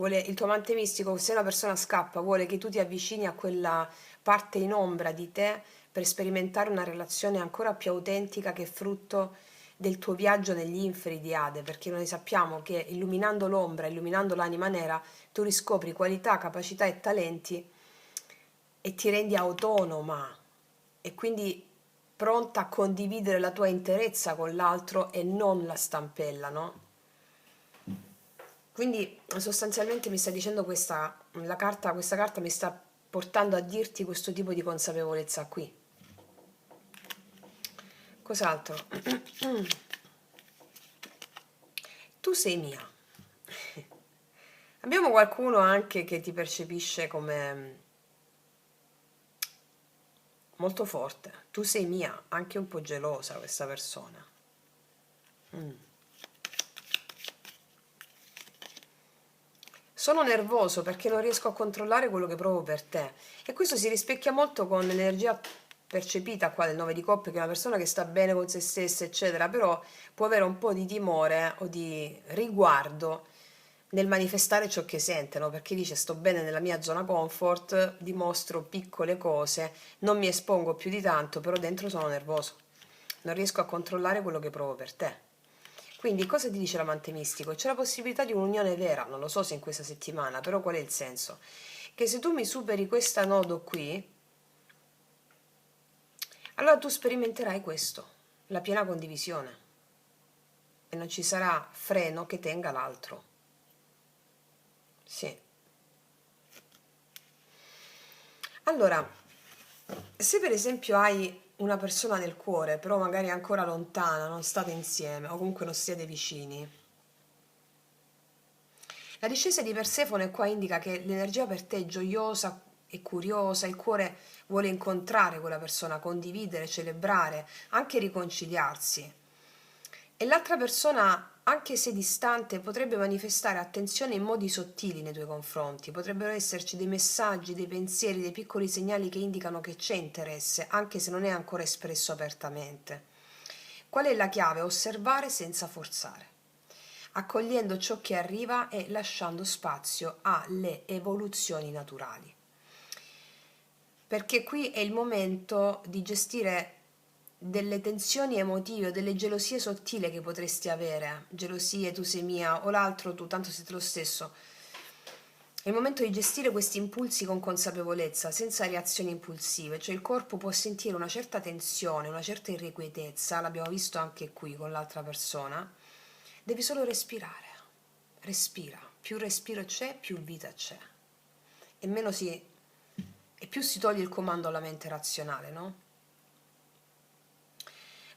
Il tuo amante mistico, se una persona scappa, vuole che tu ti avvicini a quella parte in ombra di te per sperimentare una relazione ancora più autentica che è frutto del tuo viaggio negli inferi di Ade, perché noi sappiamo che illuminando l'ombra, illuminando l'anima nera, tu riscopri qualità, capacità e talenti e ti rendi autonoma e quindi pronta a condividere la tua interezza con l'altro e non la stampella, no? Quindi sostanzialmente mi sta dicendo questa carta mi sta portando a dirti questo tipo di consapevolezza qui. Cos'altro? Tu sei mia. Abbiamo qualcuno anche che ti percepisce come molto forte. Tu sei mia, anche un po' gelosa questa persona. Sono nervoso perché non riesco a controllare quello che provo per te. E questo si rispecchia molto con l'energia percepita qua del 9 di coppie, che è una persona che sta bene con se stessa, eccetera, però può avere un po' di timore o di riguardo nel manifestare ciò che sente, no? Perché dice sto bene nella mia zona comfort, dimostro piccole cose, non mi espongo più di tanto, però dentro sono nervoso. Non riesco a controllare quello che provo per te. Quindi cosa ti dice l'amante mistico? C'è la possibilità di un'unione vera, non lo so se in questa settimana, però qual è il senso? Che se tu mi superi questa nodo qui, allora tu sperimenterai questo, la piena condivisione, e non ci sarà freno che tenga l'altro. Sì. Allora, se per esempio hai una persona nel cuore, però magari ancora lontana, non state insieme, o comunque non siete vicini, la discesa di Persefone qua indica che l'energia per te è gioiosa e curiosa, il cuore vuole incontrare quella persona, condividere, celebrare, anche riconciliarsi. E l'altra persona, anche se distante, potrebbe manifestare attenzione in modi sottili nei tuoi confronti. Potrebbero esserci dei messaggi, dei pensieri, dei piccoli segnali che indicano che c'è interesse, anche se non è ancora espresso apertamente. Qual è la chiave? Osservare senza forzare, accogliendo ciò che arriva e lasciando spazio alle evoluzioni naturali. Perché qui è il momento di gestire delle tensioni emotive o delle gelosie sottili che potresti avere, gelosie tu sei mia o l'altro tu, tanto siete lo stesso. È il momento di gestire questi impulsi con consapevolezza, senza reazioni impulsive, cioè il corpo può sentire una certa tensione, una certa irrequietezza, l'abbiamo visto anche qui con l'altra persona, devi solo respirare, respira, più respiro c'è, più vita c'è, e meno e più si toglie il comando alla mente razionale, no?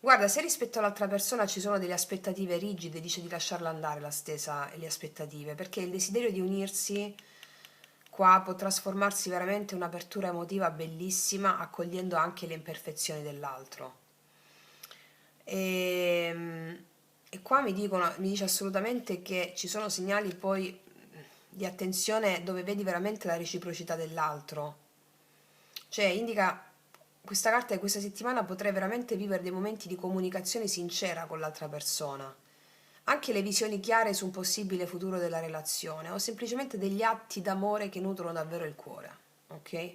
Guarda, se rispetto all'altra persona ci sono delle aspettative rigide, dice di lasciarla andare la stesa e le aspettative, perché il desiderio di unirsi qua può trasformarsi veramente in un'apertura emotiva bellissima, accogliendo anche le imperfezioni dell'altro. E qua mi dice assolutamente che ci sono segnali poi di attenzione dove vedi veramente la reciprocità dell'altro. Cioè, indica questa carta di questa settimana potrai veramente vivere dei momenti di comunicazione sincera con l'altra persona. Anche le visioni chiare su un possibile futuro della relazione o semplicemente degli atti d'amore che nutrono davvero il cuore. Ok?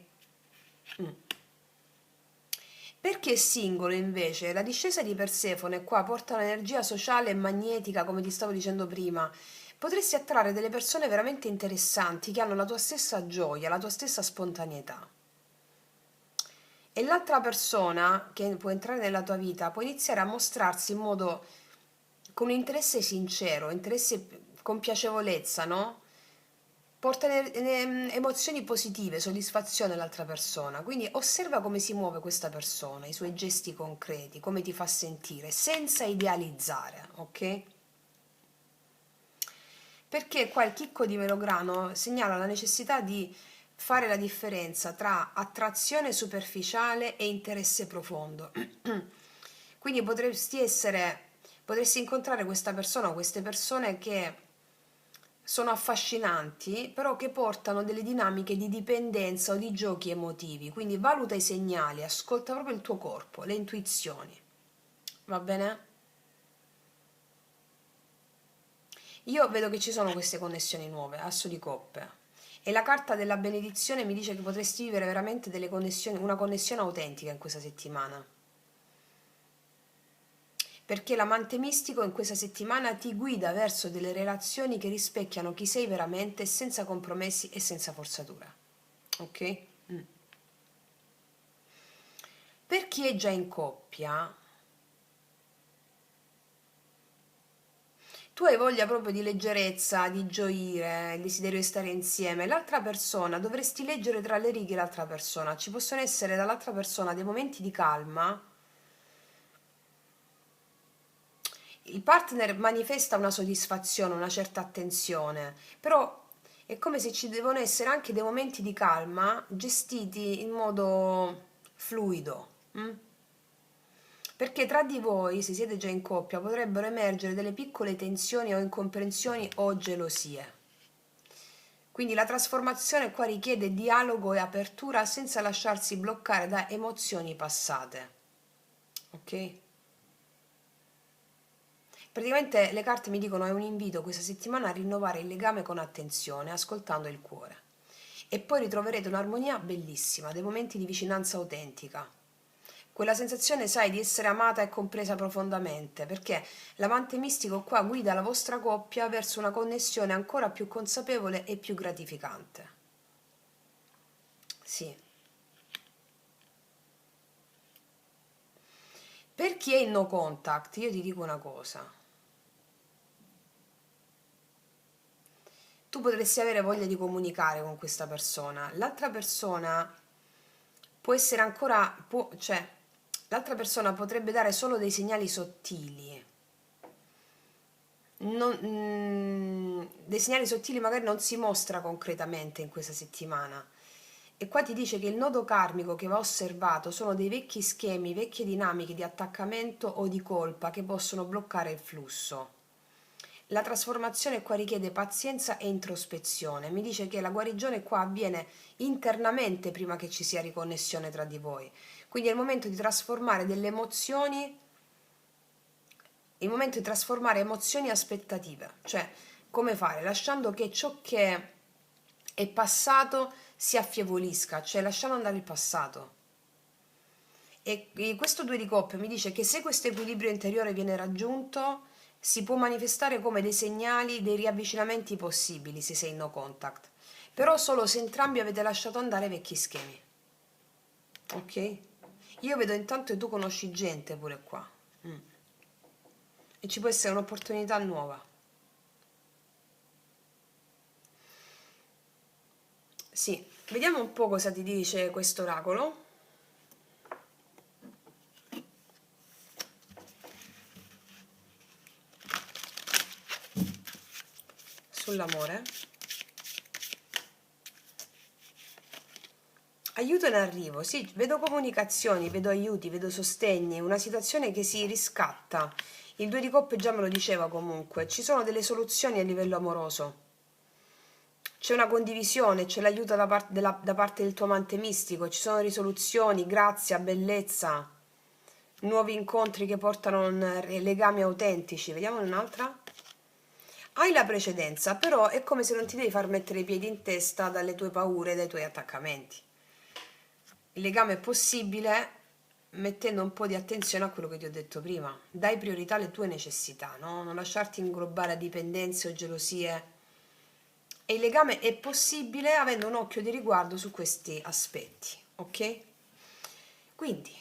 Perché singolo invece la discesa di Persefone qua porta un'energia sociale e magnetica, come ti stavo dicendo prima, potresti attrarre delle persone veramente interessanti che hanno la tua stessa gioia, la tua stessa spontaneità. E l'altra persona che può entrare nella tua vita può iniziare a mostrarsi in modo con un interesse sincero, interesse con piacevolezza, no? Porta emozioni positive, soddisfazione all'altra persona. Quindi osserva come si muove questa persona, i suoi gesti concreti, come ti fa sentire, senza idealizzare, ok? Perché qua il chicco di melograno segnala la necessità di fare la differenza tra attrazione superficiale e interesse profondo. Quindi potresti incontrare questa persona o queste persone che sono affascinanti, però che portano delle dinamiche di dipendenza o di giochi emotivi. Quindi valuta i segnali, ascolta proprio il tuo corpo, le intuizioni. Va bene? Io vedo che ci sono queste connessioni nuove, asso di coppe. E la carta della benedizione mi dice che potresti vivere veramente delle connessioni, una connessione autentica in questa settimana. Perché l'amante mistico in questa settimana ti guida verso delle relazioni che rispecchiano chi sei veramente, senza compromessi e senza forzatura. Ok? Per chi è già in coppia, tu hai voglia proprio di leggerezza, di gioire, il desiderio di stare insieme. L'altra persona, dovresti leggere tra le righe l'altra persona. Ci possono essere dall'altra persona dei momenti di calma. Il partner manifesta una soddisfazione, una certa attenzione, però è come se ci devono essere anche dei momenti di calma gestiti in modo fluido. Perché tra di voi, se siete già in coppia, potrebbero emergere delle piccole tensioni o incomprensioni o gelosie. Quindi la trasformazione qua richiede dialogo e apertura senza lasciarsi bloccare da emozioni passate. Ok? Praticamente le carte mi dicono è un invito questa settimana a rinnovare il legame con attenzione, ascoltando il cuore. E poi ritroverete un'armonia bellissima, dei momenti di vicinanza autentica. Quella sensazione, sai, di essere amata e compresa profondamente, perché l'amante mistico qua guida la vostra coppia verso una connessione ancora più consapevole e più gratificante. Sì. Per chi è in no contact, io ti dico una cosa. Tu potresti avere voglia di comunicare con questa persona. L'altra persona può essere ancora, cioè, l'altra persona potrebbe dare solo dei segnali sottili. Dei segnali sottili magari non si mostra concretamente in questa settimana. E qua ti dice che il nodo karmico che va osservato sono dei vecchi schemi, vecchie dinamiche di attaccamento o di colpa che possono bloccare il flusso. La trasformazione qua richiede pazienza e introspezione. Mi dice che la guarigione qua avviene internamente prima che ci sia riconnessione tra di voi. Quindi è il momento di trasformare delle emozioni, il momento di trasformare emozioni e aspettative. Cioè, come fare? Lasciando che ciò che è passato si affievolisca, cioè lasciando andare il passato. E questo 2 di coppe mi dice che se questo equilibrio interiore viene raggiunto, si può manifestare come dei segnali, dei riavvicinamenti possibili se sei in no contact, però solo se entrambi avete lasciato andare vecchi schemi. Ok? Io vedo intanto che tu conosci gente pure qua. E ci può essere un'opportunità nuova. Sì, vediamo un po' cosa ti dice questo oracolo. Sull'amore. Aiuto in arrivo, sì, vedo comunicazioni, vedo aiuti, vedo sostegni, una situazione che si riscatta. Il 2 di coppe già me lo diceva comunque, ci sono delle soluzioni a livello amoroso. C'è una condivisione, c'è l'aiuto da parte del tuo amante mistico, ci sono risoluzioni, grazia, bellezza, nuovi incontri che portano legami autentici. Vediamo un'altra. Hai la precedenza, però è come se non ti devi far mettere i piedi in testa dalle tue paure e dai tuoi attaccamenti. Il legame è possibile, mettendo un po' di attenzione a quello che ti ho detto prima. Dai priorità alle tue necessità, no? Non lasciarti inglobare a dipendenze o gelosie. E il legame è possibile avendo un occhio di riguardo su questi aspetti, ok? Quindi,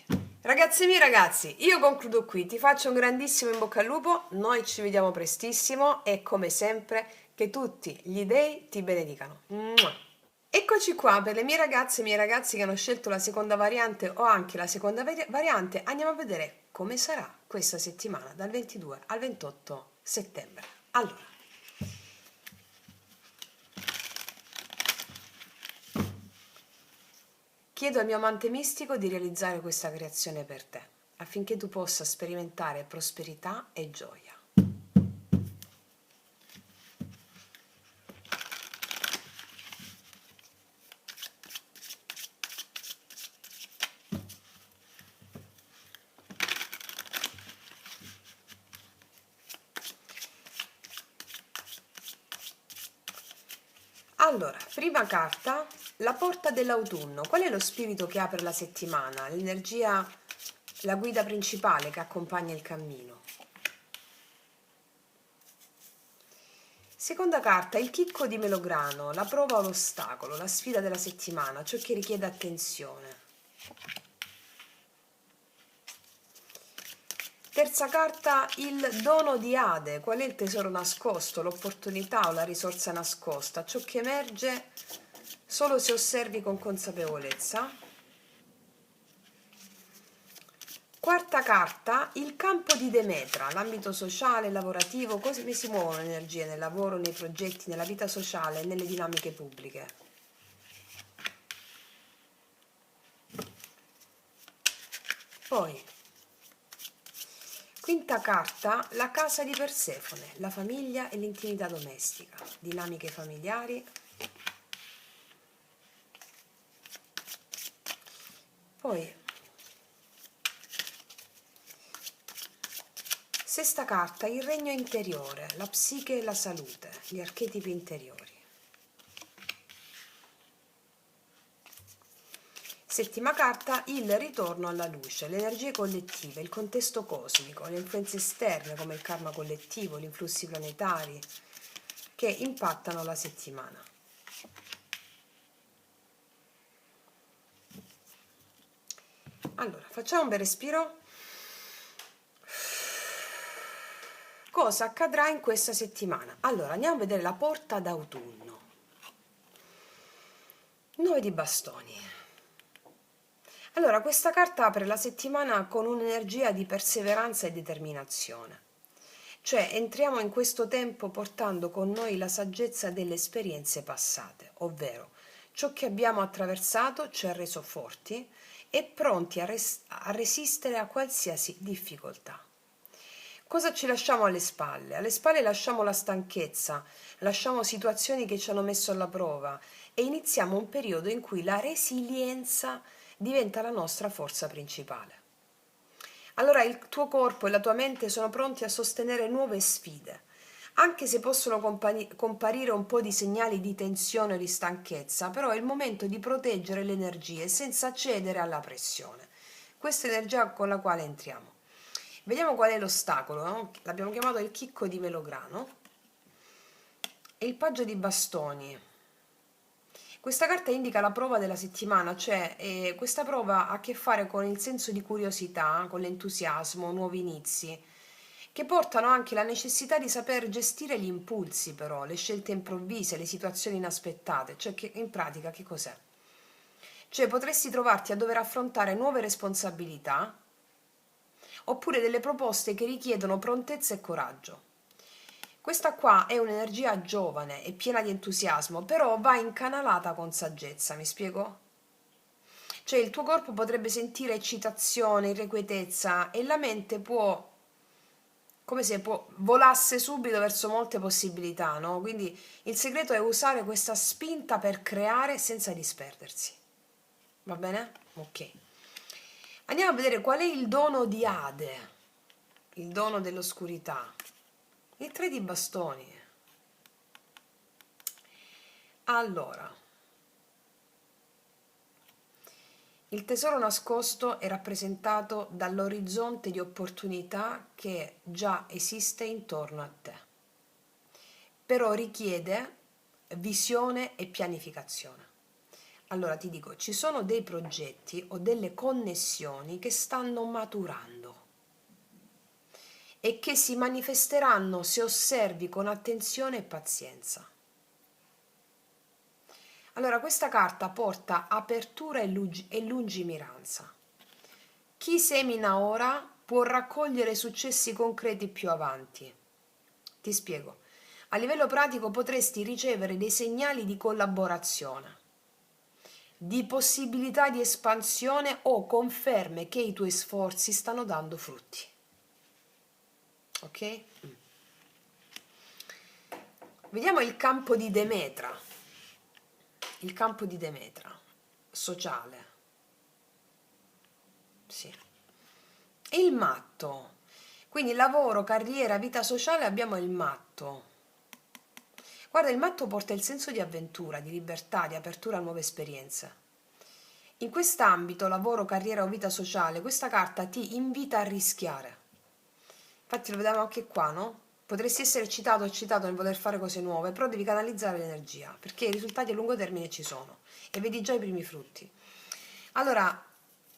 ragazze mie ragazzi, io concludo qui, ti faccio un grandissimo in bocca al lupo, noi ci vediamo prestissimo e come sempre che tutti gli dei ti benedicano. Mua. Eccoci qua per le mie ragazze e i miei ragazzi che hanno scelto la seconda variante o anche la seconda variante, andiamo a vedere come sarà questa settimana dal 22 al 28 settembre. Allora, chiedo al mio amante mistico di realizzare questa creazione per te, affinché tu possa sperimentare prosperità e gioia. Allora, prima carta, la porta dell'autunno. Qual è lo spirito che apre la settimana? L'energia, la guida principale che accompagna il cammino. Seconda carta, il chicco di melograno, la prova o l'ostacolo, la sfida della settimana, ciò che richiede attenzione. Terza carta, il dono di Ade, qual è il tesoro nascosto, l'opportunità o la risorsa nascosta, ciò che emerge solo se osservi con consapevolezza. Quarta carta, il campo di Demetra, l'ambito sociale, lavorativo, come si muovono le energie nel lavoro, nei progetti, nella vita sociale e nelle dinamiche pubbliche. Poi, quinta carta, la casa di Persefone, la famiglia e l'intimità domestica, dinamiche familiari. Poi, sesta carta, il regno interiore, la psiche e la salute, gli archetipi interiori. Settima carta, il ritorno alla luce, le energie collettive, il contesto cosmico, le influenze esterne come il karma collettivo, gli influssi planetari che impattano la settimana. Allora, facciamo un bel respiro. Cosa accadrà in questa settimana? Allora, andiamo a vedere la porta d'autunno. 9 di bastoni. Allora, questa carta apre la settimana con un'energia di perseveranza e determinazione. Cioè, entriamo in questo tempo portando con noi la saggezza delle esperienze passate, ovvero ciò che abbiamo attraversato ci ha reso forti e pronti a resistere a qualsiasi difficoltà. Cosa ci lasciamo alle spalle? Alle spalle lasciamo la stanchezza, lasciamo situazioni che ci hanno messo alla prova e iniziamo un periodo in cui la resilienza diventa la nostra forza principale. Allora il tuo corpo e la tua mente sono pronti a sostenere nuove sfide, anche se possono comparire un po' di segnali di tensione o di stanchezza, però è il momento di proteggere le energie senza cedere alla pressione. Questa è l'energia con la quale entriamo. Vediamo qual è l'ostacolo, no? L'abbiamo chiamato il chicco di melograno e il paggio di bastoni. Questa carta indica la prova della settimana, cioè questa prova ha a che fare con il senso di curiosità, con l'entusiasmo, nuovi inizi, che portano anche la necessità di saper gestire gli impulsi però, le scelte improvvise, le situazioni inaspettate, cioè che in pratica che cos'è? Cioè potresti trovarti a dover affrontare nuove responsabilità oppure delle proposte che richiedono prontezza e coraggio. Questa qua è un'energia giovane e piena di entusiasmo, però va incanalata con saggezza, mi spiego? Cioè il tuo corpo potrebbe sentire eccitazione, irrequietezza e la mente può, come se volasse subito verso molte possibilità, no? Quindi il segreto è usare questa spinta per creare senza disperdersi. Va bene? Ok. Andiamo a vedere qual è il dono di Ade, il dono dell'oscurità. Il 3 di bastoni. Allora, Il tesoro nascosto è rappresentato dall'orizzonte di opportunità che già esiste intorno a te, però richiede visione e pianificazione. Allora ti dico, ci sono dei progetti o delle connessioni che stanno maturando e che si manifesteranno se osservi con attenzione e pazienza. Allora, questa carta porta apertura e lungimiranza. Chi semina ora può raccogliere successi concreti più avanti. Ti spiego. A livello pratico potresti ricevere dei segnali di collaborazione, di possibilità di espansione o conferme che i tuoi sforzi stanno dando frutti. Ok? Vediamo il campo di Demetra. Il campo di Demetra, sociale. Sì. E il matto. Quindi lavoro, carriera, vita sociale, abbiamo il matto. Guarda, il matto porta il senso di avventura, di libertà, di apertura a nuove esperienze. In quest'ambito, lavoro, carriera o vita sociale, questa carta ti invita a rischiare. Infatti lo vediamo anche qua, no? Potresti essere eccitato o eccitato nel voler fare cose nuove, però devi canalizzare l'energia, perché i risultati a lungo termine ci sono e vedi già i primi frutti. Allora,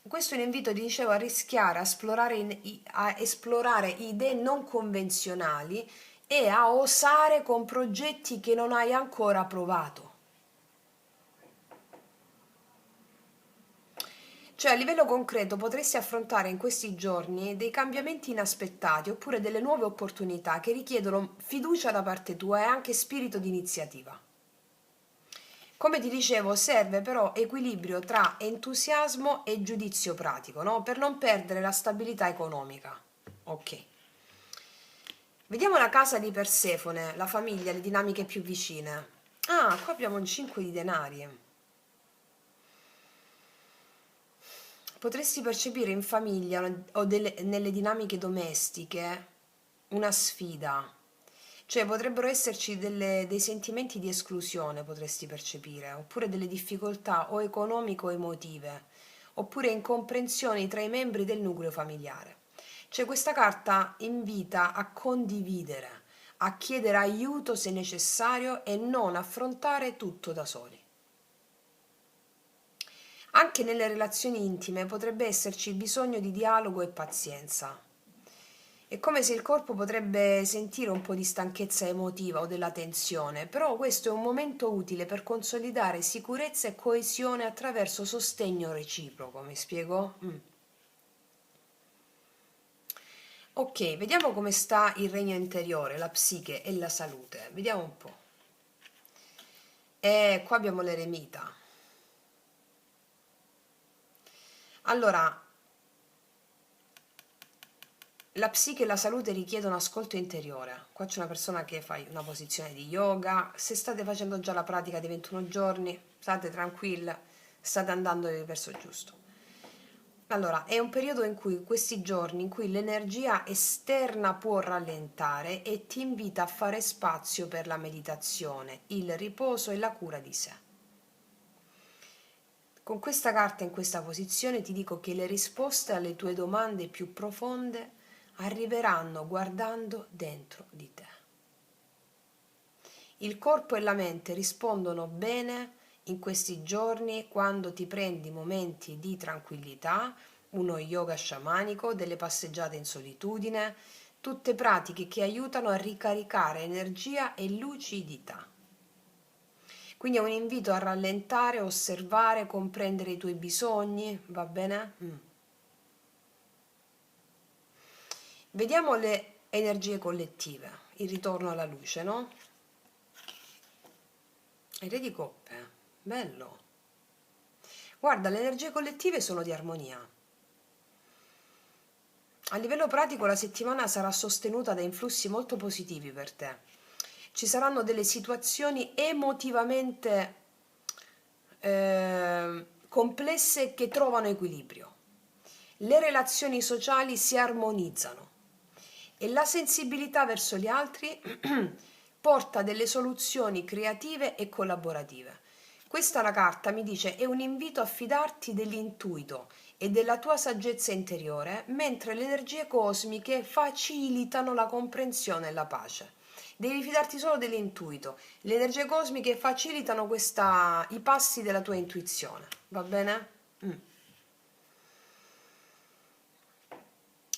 questo è un invito, ti dicevo, a rischiare, a esplorare idee non convenzionali e a osare con progetti che non hai ancora provato. Cioè, a livello concreto potresti affrontare in questi giorni dei cambiamenti inaspettati oppure delle nuove opportunità che richiedono fiducia da parte tua e anche spirito di iniziativa. Come ti dicevo, serve però equilibrio tra entusiasmo e giudizio pratico, no? Per non perdere la stabilità economica. Ok. Vediamo la casa di Persefone, la famiglia, le dinamiche più vicine. Ah, qua abbiamo un 5 di denari. Potresti percepire in famiglia o nelle dinamiche domestiche una sfida, cioè potrebbero esserci dei sentimenti di esclusione, potresti percepire, oppure delle difficoltà o economiche o emotive, oppure incomprensioni tra i membri del nucleo familiare. Cioè questa carta invita a condividere, a chiedere aiuto se necessario e non affrontare tutto da soli. Anche nelle relazioni intime potrebbe esserci bisogno di dialogo e pazienza. È come se il corpo potrebbe sentire un po' di stanchezza emotiva o della tensione, però questo è un momento utile per consolidare sicurezza e coesione attraverso sostegno reciproco, mi spiego? Ok, vediamo come sta il regno interiore, la psiche e la salute. Vediamo un po'. E qua abbiamo l'eremita. Allora, la psiche e la salute richiedono ascolto interiore. Qua c'è una persona che fa una posizione di yoga. Se state facendo già la pratica di 21 giorni, state tranquille, state andando nel verso giusto. Allora, è un periodo in cui, questi giorni, in cui l'energia esterna può rallentare e ti invita a fare spazio per la meditazione, il riposo e la cura di sé. Con questa carta in questa posizione ti dico che le risposte alle tue domande più profonde arriveranno guardando dentro di te. Il corpo e la mente rispondono bene in questi giorni quando ti prendi momenti di tranquillità, uno yoga sciamanico, delle passeggiate in solitudine, tutte pratiche che aiutano a ricaricare energia e lucidità. Quindi è un invito a rallentare, osservare, comprendere i tuoi bisogni, va bene? Vediamo le energie collettive, il ritorno alla luce, no? Il re di coppe, bello. Guarda, le energie collettive sono di armonia. A livello pratico la settimana sarà sostenuta da influssi molto positivi per te. Ci saranno delle situazioni emotivamente complesse che trovano equilibrio. Le relazioni sociali si armonizzano e la sensibilità verso gli altri porta delle soluzioni creative e collaborative. Questa la carta mi dice è un invito a fidarti dell'intuito e della tua saggezza interiore, mentre le energie cosmiche facilitano la comprensione e la pace. Devi fidarti solo dell'intuito. Le energie cosmiche facilitano i passi della tua intuizione. Va bene? Mm.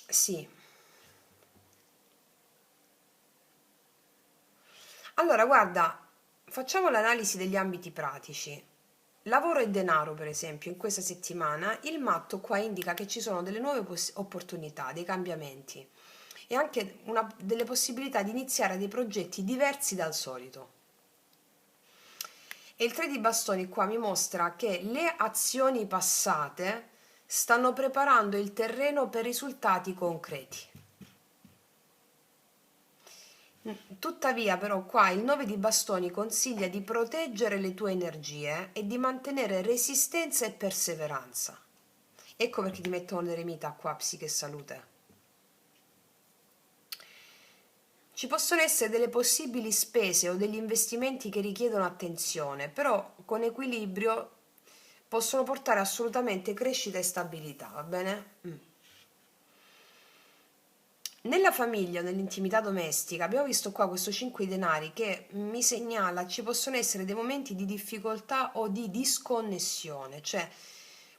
Sì. Allora, guarda, facciamo l'analisi degli ambiti pratici. Lavoro e denaro, per esempio, in questa settimana, il matto qua indica che ci sono delle nuove opportunità, dei cambiamenti e anche delle possibilità di iniziare dei progetti diversi dal solito. E il 3 di bastoni qua mi mostra che le azioni passate stanno preparando il terreno per risultati concreti. Tuttavia, però, qua il 9 di bastoni consiglia di proteggere le tue energie e di mantenere resistenza e perseveranza. Ecco perché ti mettono l'eremita qua, psiche e salute. Ci possono essere delle possibili spese o degli investimenti che richiedono attenzione, però con equilibrio possono portare assolutamente crescita e stabilità, va bene? Nella famiglia, nell'intimità domestica, abbiamo visto qua questo 5 di denari che mi segnala ci possono essere dei momenti di difficoltà o di disconnessione, cioè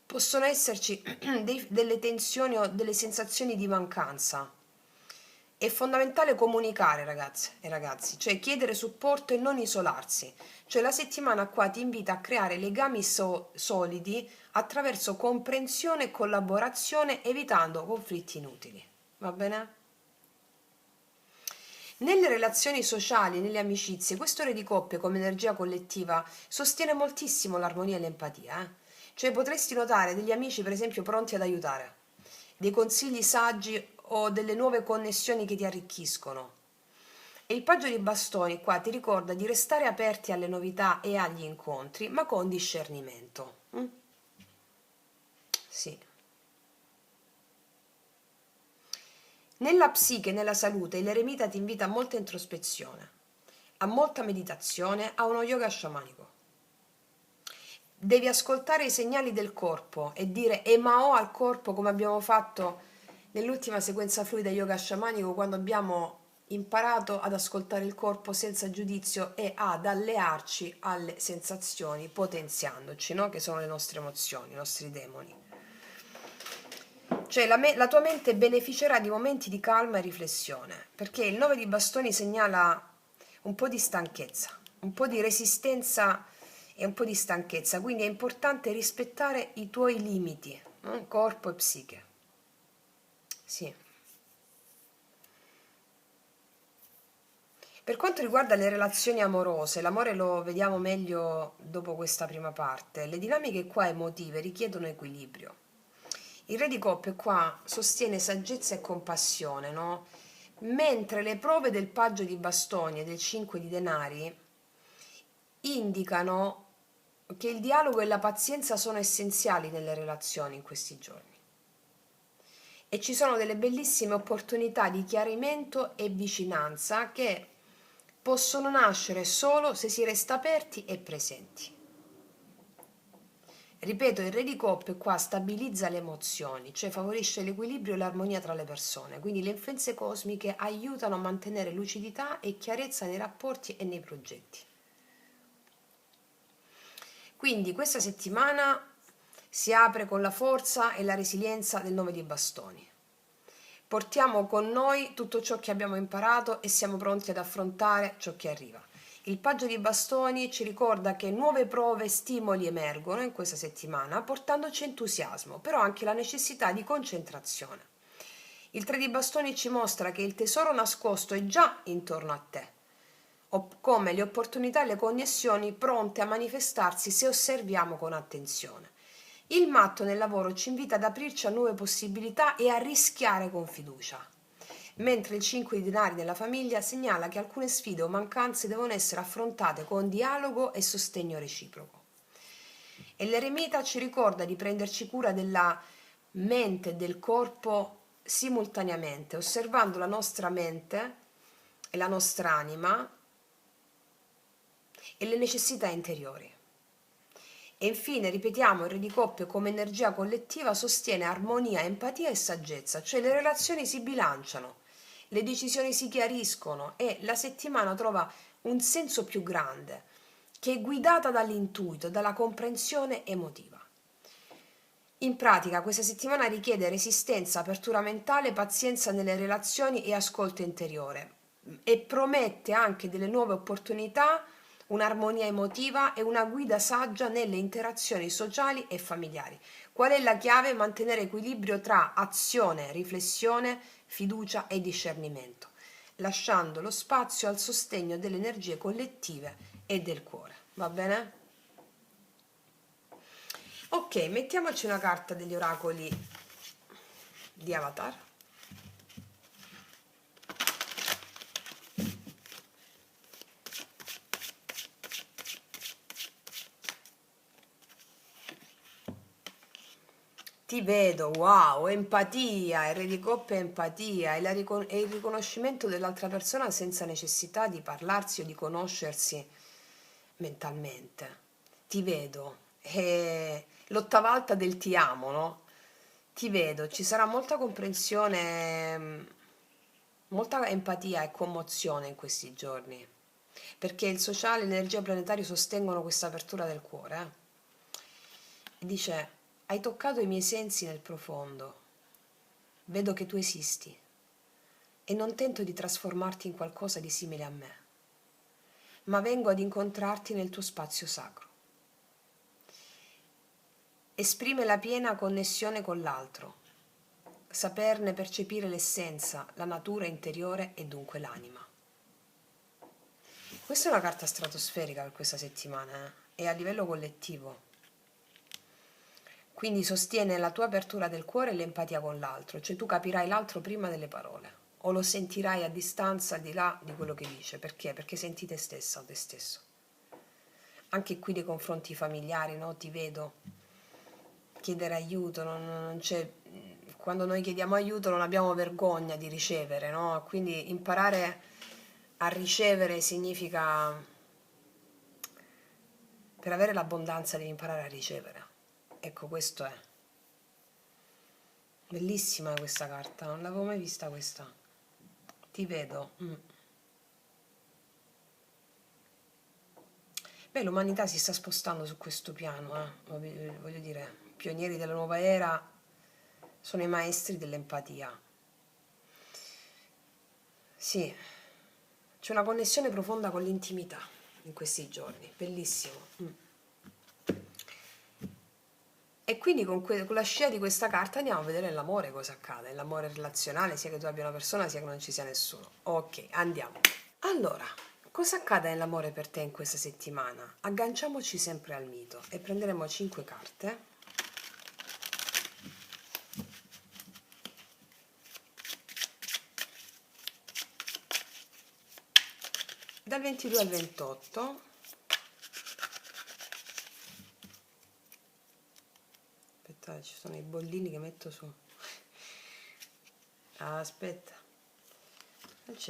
possono esserci delle tensioni o delle sensazioni di mancanza. È fondamentale comunicare, ragazze e ragazzi, cioè chiedere supporto e non isolarsi. Cioè la settimana qua ti invita a creare legami solidi attraverso comprensione e collaborazione, evitando conflitti inutili. Va bene? Nelle relazioni sociali e nelle amicizie, questo re di coppe come energia collettiva sostiene moltissimo l'armonia e l'empatia. Cioè potresti notare degli amici, per esempio, pronti ad aiutare, dei consigli saggi o delle nuove connessioni che ti arricchiscono. E il paggio di bastoni qua ti ricorda di restare aperti alle novità e agli incontri, ma con discernimento. Sì. Nella psiche e nella salute l'eremita ti invita a molta introspezione, a molta meditazione, a uno yoga sciamanico. Devi ascoltare i segnali del corpo e dire Emao al corpo, come abbiamo fatto nell'ultima sequenza fluida yoga sciamanico, quando abbiamo imparato ad ascoltare il corpo senza giudizio e ad allearci alle sensazioni, potenziandoci, no? Che sono le nostre emozioni, i nostri demoni. Cioè la tua mente beneficerà di momenti di calma e riflessione, perché il 9 di bastoni segnala un po' di stanchezza, un po' di resistenza e un po' di stanchezza, quindi è importante rispettare i tuoi limiti, corpo e psiche. Sì. Per quanto riguarda le relazioni amorose, l'amore lo vediamo meglio dopo questa prima parte. Le dinamiche qua emotive richiedono equilibrio. Il re di coppe qua sostiene saggezza e compassione, no? Mentre le prove del paggio di bastoni e del 5 di denari indicano che il dialogo e la pazienza sono essenziali nelle relazioni in questi giorni. E ci sono delle bellissime opportunità di chiarimento e vicinanza che possono nascere solo se si resta aperti e presenti. Ripeto, il re di coppe qua stabilizza le emozioni, cioè favorisce l'equilibrio e l'armonia tra le persone, quindi le influenze cosmiche aiutano a mantenere lucidità e chiarezza nei rapporti e nei progetti. Quindi questa settimana si apre con la forza e la resilienza del 9 di bastoni. Portiamo con noi tutto ciò che abbiamo imparato e siamo pronti ad affrontare ciò che arriva. Il paggio di bastoni ci ricorda che nuove prove e stimoli emergono in questa settimana, portandoci entusiasmo, però anche la necessità di concentrazione. Il 3 di bastoni ci mostra che il tesoro nascosto è già intorno a te, come le opportunità e le connessioni pronte a manifestarsi se osserviamo con attenzione. Il matto nel lavoro ci invita ad aprirci a nuove possibilità e a rischiare con fiducia, mentre il 5 di denari nella famiglia segnala che alcune sfide o mancanze devono essere affrontate con dialogo e sostegno reciproco. E l'eremita ci ricorda di prenderci cura della mente e del corpo simultaneamente, osservando la nostra mente e la nostra anima e le necessità interiori. E infine ripetiamo, il re di coppe come energia collettiva sostiene armonia, empatia e saggezza, cioè le relazioni si bilanciano, le decisioni si chiariscono e la settimana trova un senso più grande, che è guidata dall'intuito, dalla comprensione emotiva. In pratica, questa settimana richiede resistenza, apertura mentale, pazienza nelle relazioni e ascolto interiore e promette anche delle nuove opportunità, un'armonia emotiva e una guida saggia nelle interazioni sociali e familiari. Qual è la chiave? Mantenere equilibrio tra azione, riflessione, fiducia e discernimento, lasciando lo spazio al sostegno delle energie collettive e del cuore. Va bene? Ok, mettiamoci una carta degli oracoli di Avatar. Ti vedo, wow, empatia, il re di coppe è empatia, è il riconoscimento dell'altra persona senza necessità di parlarsi o di conoscersi mentalmente. Ti vedo, è l'ottava alta del ti amo, no? Ti vedo, ci sarà molta comprensione, molta empatia e commozione in questi giorni, perché il sociale e l'energia planetaria sostengono questa apertura del cuore. E dice, hai toccato i miei sensi nel profondo, vedo che tu esisti e non tento di trasformarti in qualcosa di simile a me, ma vengo ad incontrarti nel tuo spazio sacro. Esprime la piena connessione con l'altro, saperne percepire l'essenza, la natura interiore e dunque l'anima. Questa è una carta stratosferica per questa settimana, e a livello collettivo. Quindi sostiene la tua apertura del cuore e l'empatia con l'altro, cioè tu capirai l'altro prima delle parole, o lo sentirai a distanza al di là di quello che dice. Perché? Perché senti te stessa o te stesso. Anche qui dei confronti familiari, no? Ti vedo chiedere aiuto, non c'è, quando noi chiediamo aiuto non abbiamo vergogna di ricevere, no? Quindi imparare a ricevere significa, per avere l'abbondanza devi imparare a ricevere. Ecco, questo è. Bellissima questa carta, non l'avevo mai vista questa. Ti vedo. Beh, l'umanità si sta spostando su questo piano, voglio dire, i pionieri della nuova era sono i maestri dell'empatia. Sì, c'è una connessione profonda con l'intimità in questi giorni, bellissimo. E quindi con la scia di questa carta andiamo a vedere l'amore cosa accade, l'amore relazionale, sia che tu abbia una persona sia che non ci sia nessuno. Ok, andiamo. Allora, cosa accade nell'amore per te in questa settimana? Agganciamoci sempre al mito e prenderemo 5 carte. Dal 22 al 28. Aspetta, ci sono i bollini che metto su. Aspetta.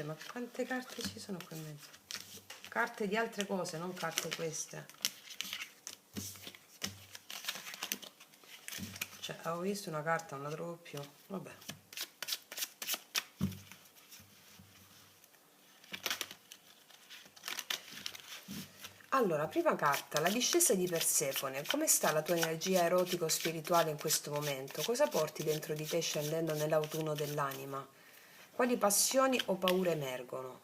Ma quante carte ci sono qua in mezzo? Carte di altre cose, non carte queste. Cioè, avevo visto una carta, non la trovo più. Vabbè. Allora, prima carta, la discesa di Persefone. Come sta la tua energia erotico-spirituale in questo momento? Cosa porti dentro di te scendendo nell'autunno dell'anima? Quali passioni o paure emergono?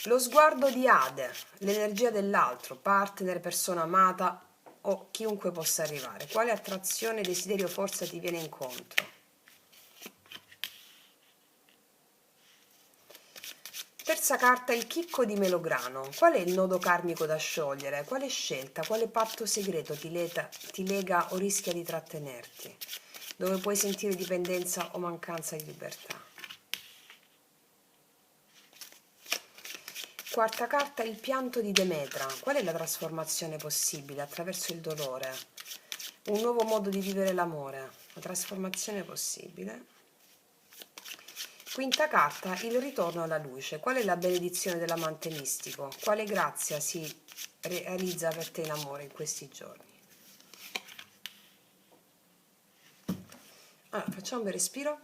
Lo sguardo di Ade, l'energia dell'altro, partner, persona amata o chiunque possa arrivare. Quale attrazione, desiderio, forza ti viene incontro? Terza carta, il chicco di melograno. Qual è il nodo karmico da sciogliere? Quale scelta, quale patto segreto ti lega o rischia di trattenerti? Dove puoi sentire dipendenza o mancanza di libertà? Quarta carta, il pianto di Demetra. Qual è la trasformazione possibile attraverso il dolore? Un nuovo modo di vivere l'amore. La trasformazione possibile. Quinta carta, il ritorno alla luce. Qual è la benedizione dell'amante mistico? Quale grazia si realizza per te in amore in questi giorni? Allora, facciamo un bel respiro.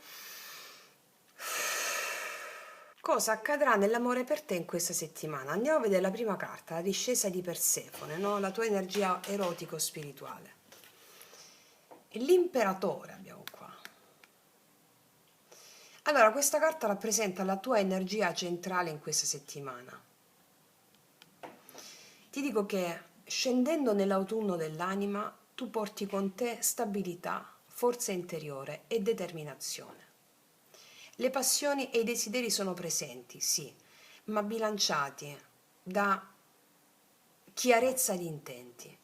Cosa accadrà nell'amore per te in questa settimana? Andiamo a vedere la prima carta, la discesa di Persefone, no? La tua energia erotico-spirituale. L'imperatore abbiamo qua. Allora, questa carta rappresenta la tua energia centrale in questa settimana. Ti dico che scendendo nell'autunno dell'anima, tu porti con te stabilità, forza interiore e determinazione. Le passioni e i desideri sono presenti, sì, ma bilanciati da chiarezza di intenti.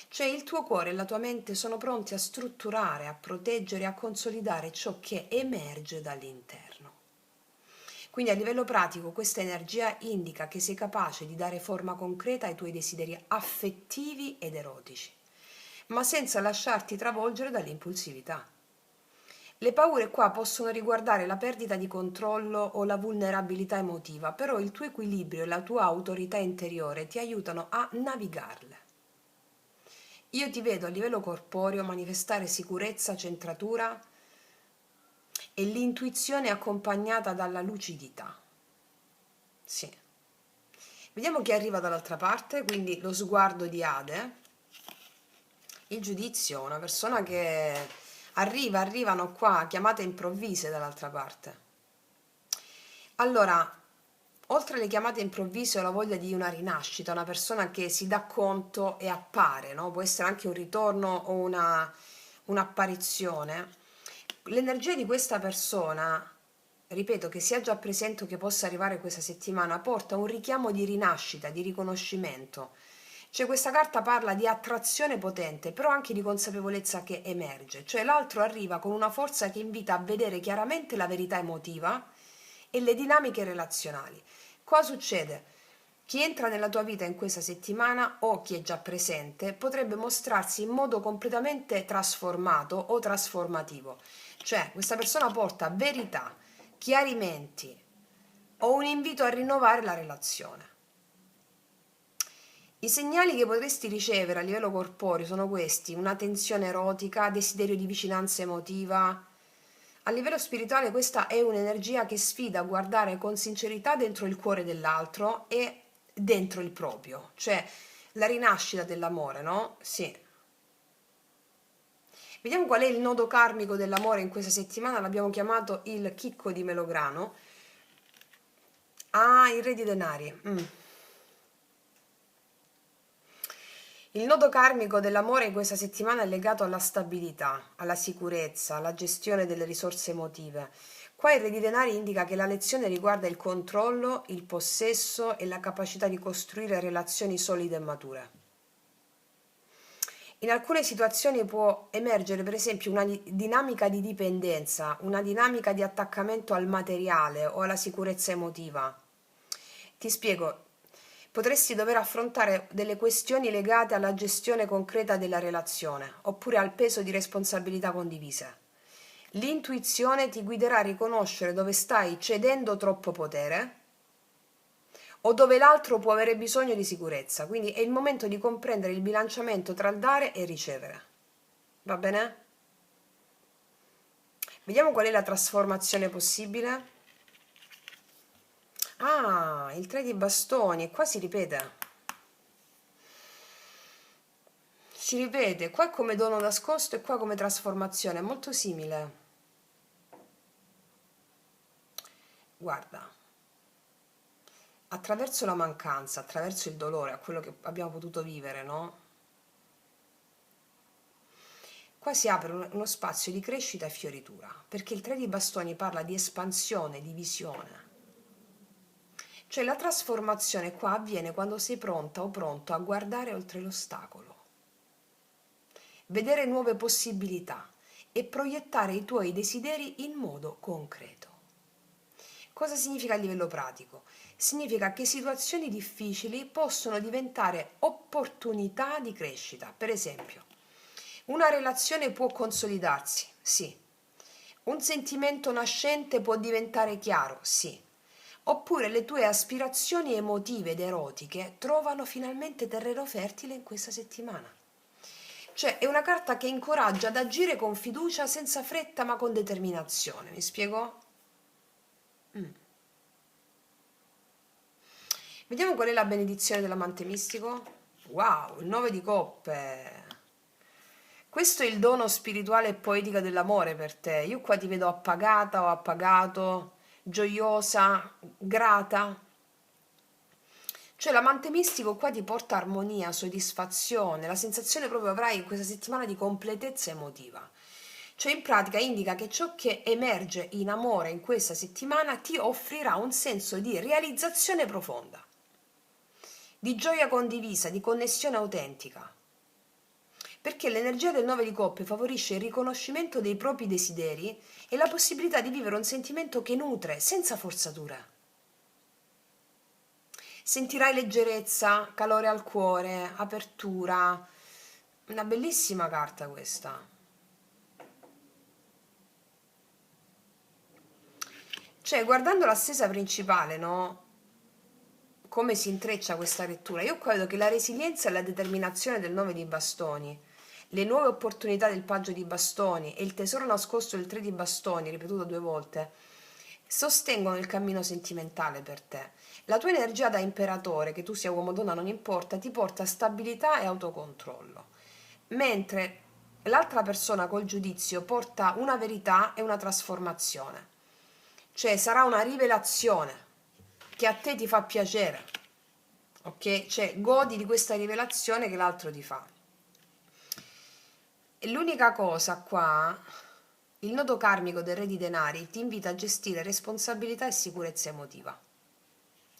Cioè il tuo cuore e la tua mente sono pronti a strutturare, a proteggere, a consolidare ciò che emerge dall'interno. Quindi a livello pratico questa energia indica che sei capace di dare forma concreta ai tuoi desideri affettivi ed erotici, ma senza lasciarti travolgere dall'impulsività. Le paure qua possono riguardare la perdita di controllo o la vulnerabilità emotiva, però il tuo equilibrio e la tua autorità interiore ti aiutano a navigarle. Io ti vedo a livello corporeo manifestare sicurezza, centratura e l'intuizione accompagnata dalla lucidità. Sì. Vediamo chi arriva dall'altra parte, quindi lo sguardo di Ade, il giudizio, una persona che arrivano qua, chiamate improvvise dall'altra parte. Allora, oltre alle chiamate improvvise o la voglia di una rinascita, una persona che si dà conto e appare, no? Può essere anche un ritorno o un'apparizione. L'energia di questa persona, ripeto, che sia già presente o che possa arrivare questa settimana, porta un richiamo di rinascita, di riconoscimento. Cioè questa carta parla di attrazione potente, però anche di consapevolezza che emerge. Cioè l'altro arriva con una forza che invita a vedere chiaramente la verità emotiva e le dinamiche relazionali. Cosa succede? Chi entra nella tua vita in questa settimana o chi è già presente potrebbe mostrarsi in modo completamente trasformato o trasformativo. Cioè questa persona porta verità, chiarimenti o un invito a rinnovare la relazione. I segnali che potresti ricevere a livello corporeo sono questi: una tensione erotica, desiderio di vicinanza emotiva. A livello spirituale questa è un'energia che sfida a guardare con sincerità dentro il cuore dell'altro e dentro il proprio, cioè la rinascita dell'amore, no? Sì. Vediamo qual è il nodo karmico dell'amore in questa settimana, l'abbiamo chiamato il chicco di melograno. Ah, il re di denari. Il nodo karmico dell'amore in questa settimana è legato alla stabilità, alla sicurezza, alla gestione delle risorse emotive. Qua il re di denari indica che la lezione riguarda il controllo, il possesso e la capacità di costruire relazioni solide e mature. In alcune situazioni può emergere per esempio una dinamica di dipendenza, una dinamica di attaccamento al materiale o alla sicurezza emotiva. Ti spiego. Potresti dover affrontare delle questioni legate alla gestione concreta della relazione, oppure al peso di responsabilità condivise. L'intuizione ti guiderà a riconoscere dove stai cedendo troppo potere o dove l'altro può avere bisogno di sicurezza. Quindi è il momento di comprendere il bilanciamento tra il dare e il ricevere. Va bene? Vediamo qual è la trasformazione possibile. Ah, il 3 di bastoni, e qua si ripete. Si ripete, qua è come dono nascosto e qua come trasformazione, è molto simile. Guarda, attraverso la mancanza, attraverso il dolore, a quello che abbiamo potuto vivere, no? Qua si apre uno spazio di crescita e fioritura, perché il 3 di bastoni parla di espansione, di visione. Cioè la trasformazione qua avviene quando sei pronta o pronto a guardare oltre l'ostacolo, vedere nuove possibilità e proiettare i tuoi desideri in modo concreto. Cosa significa a livello pratico? Significa che situazioni difficili possono diventare opportunità di crescita. Per esempio, una relazione può consolidarsi, sì, Un sentimento nascente può diventare chiaro, sì. Oppure le tue aspirazioni emotive ed erotiche trovano finalmente terreno fertile in questa settimana. Cioè, è una carta che incoraggia ad agire con fiducia, senza fretta, ma con determinazione. Mi spiego? Vediamo qual è la benedizione dell'amante mistico. Wow, il 9 di coppe. Questo è il dono spirituale e poetico dell'amore per te. Io qua ti vedo appagata o appagato, gioiosa, grata. Cioè l'amante mistico qua ti porta armonia, soddisfazione, la sensazione proprio avrai in questa settimana di completezza emotiva. Cioè in pratica indica che ciò che emerge in amore in questa settimana ti offrirà un senso di realizzazione profonda, di gioia condivisa, di connessione autentica. Perché l'energia del 9 di coppe favorisce il riconoscimento dei propri desideri e la possibilità di vivere un sentimento che nutre, senza forzatura. Sentirai leggerezza, calore al cuore, apertura. Una bellissima carta questa. Cioè, guardando la stesa principale, no? Come si intreccia questa lettura? Io qua vedo che la resilienza e la determinazione del 9 di bastoni, le nuove opportunità del paggio di bastoni e il tesoro nascosto del 3 di bastoni, ripetuto 2 volte, sostengono il cammino sentimentale per te. La tua energia da imperatore, che tu sia uomo o donna non importa, ti porta stabilità e autocontrollo, mentre l'altra persona col giudizio porta una verità e una trasformazione. Cioè sarà una rivelazione che a te ti fa piacere, ok? Cioè godi di questa rivelazione che l'altro ti fa. E l'unica cosa qua, il nodo karmico del re di denari ti invita a gestire responsabilità e sicurezza emotiva.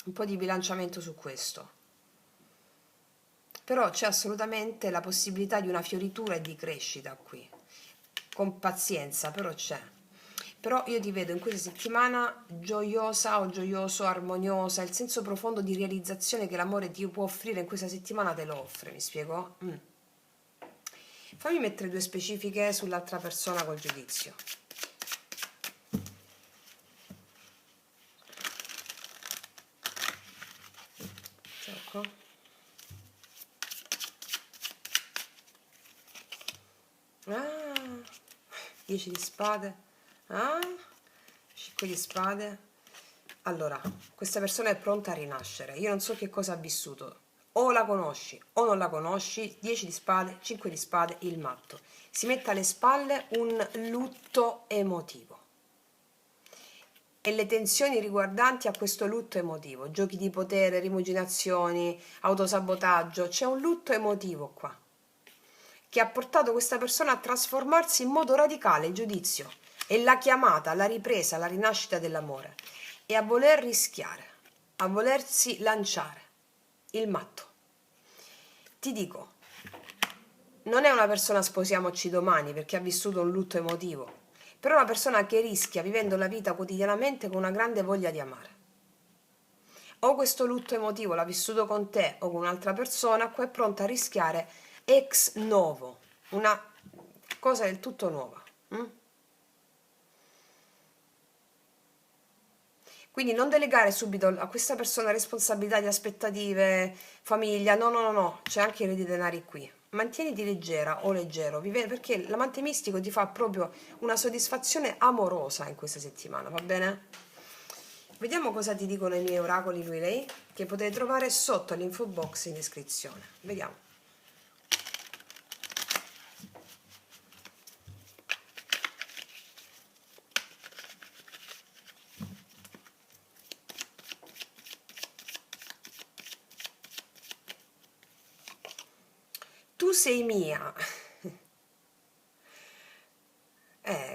Un po' di bilanciamento su questo. Però c'è assolutamente la possibilità di una fioritura e di crescita qui. Con pazienza, però c'è. Però io ti vedo in questa settimana gioiosa o gioioso, armoniosa, il senso profondo di realizzazione che l'amore ti può offrire in questa settimana te lo offre, mi spiego? Fammi mettere 2 specifiche sull'altra persona col giudizio. Ecco. Ah, 10 di spade. Ah, 5 di spade. Allora, questa persona è pronta a rinascere. Io non so che cosa ha vissuto. O la conosci o non la conosci. 10 di spade, 5 di spade, il matto. Si mette alle spalle un lutto emotivo. E le tensioni riguardanti a questo lutto emotivo, giochi di potere, rimuginazioni, autosabotaggio, c'è un lutto emotivo qua che ha portato questa persona a trasformarsi in modo radicale, il giudizio, e la chiamata, la ripresa, la rinascita dell'amore, e a voler rischiare, a volersi lanciare, il matto. Ti dico, non è una persona sposiamoci domani perché ha vissuto un lutto emotivo, però è una persona che rischia vivendo la vita quotidianamente con una grande voglia di amare. O questo lutto emotivo l'ha vissuto con te o con un'altra persona, qua è pronta a rischiare ex novo, una cosa del tutto nuova. Quindi non delegare subito a questa persona responsabilità di aspettative, famiglia, no, c'è anche il re di denari qui. Mantieniti leggera o leggero, perché l'amante mistico ti fa proprio una soddisfazione amorosa in questa settimana, va bene? Vediamo cosa ti dicono i miei oracoli lui e lei, che potete trovare sotto l'info box in descrizione. Vediamo. Tu sei mia.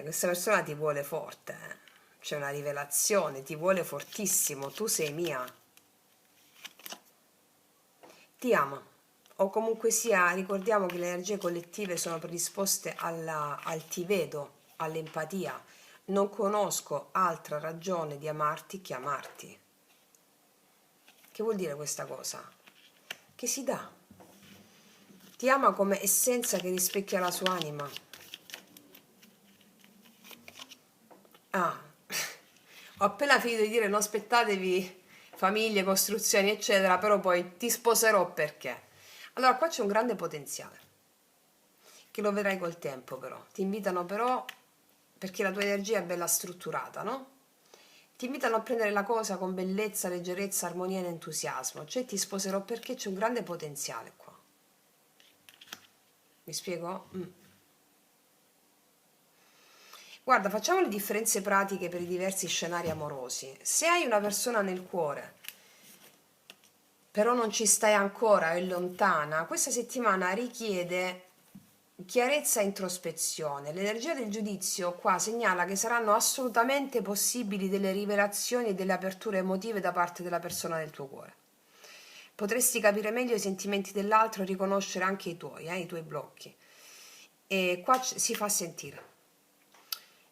Questa persona ti vuole forte, c'è una rivelazione, ti vuole fortissimo, tu sei mia. Ti ama. O comunque sia, ricordiamo che le energie collettive sono predisposte al ti vedo, all'empatia. Non conosco altra ragione di amarti che amarti. Che vuol dire questa cosa? Che si dà. Ti ama come essenza che rispecchia la sua anima. Ah, ho appena finito di dire non aspettatevi famiglie, costruzioni, eccetera, però poi ti sposerò perché. Allora, qua c'è un grande potenziale, che lo vedrai col tempo però. Ti invitano però, perché la tua energia è bella strutturata, no? Ti invitano a prendere la cosa con bellezza, leggerezza, armonia ed entusiasmo. Cioè ti sposerò perché c'è un grande potenziale qua. Mi spiego? Guarda, facciamo le differenze pratiche per i diversi scenari amorosi. Se hai una persona nel cuore, però non ci stai ancora, è lontana, questa settimana richiede chiarezza e introspezione. L'energia del giudizio qua segnala che saranno assolutamente possibili delle rivelazioni e delle aperture emotive da parte della persona del tuo cuore. Potresti capire meglio i sentimenti dell'altro e riconoscere anche i tuoi blocchi. E qua si fa sentire.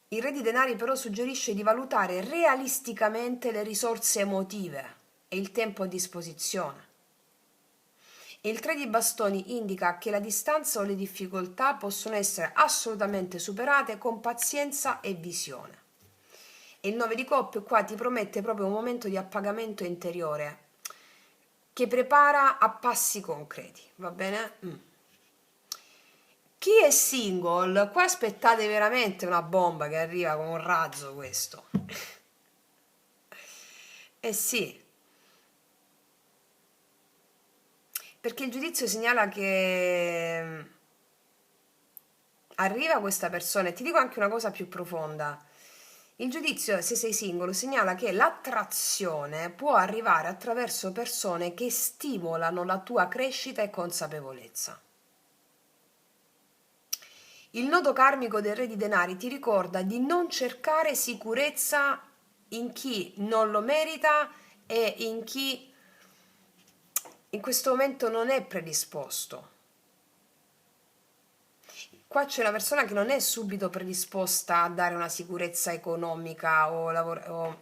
Il re di denari però suggerisce di valutare realisticamente le risorse emotive e il tempo a disposizione. E il tre di bastoni indica che la distanza o le difficoltà possono essere assolutamente superate con pazienza e visione. E il 9 di coppe qua ti promette proprio un momento di appagamento interiore che prepara a passi concreti, va bene? Chi è single? Qua aspettate veramente una bomba che arriva con un razzo questo. Eh sì, perché il giudizio segnala che arriva questa persona e ti dico anche una cosa più profonda. Il giudizio, se sei singolo, segnala che l'attrazione può arrivare attraverso persone che stimolano la tua crescita e consapevolezza. Il nodo karmico del re di denari ti ricorda di non cercare sicurezza in chi non lo merita e in chi in questo momento non è predisposto. Qua c'è una persona che non è subito predisposta a dare una sicurezza economica o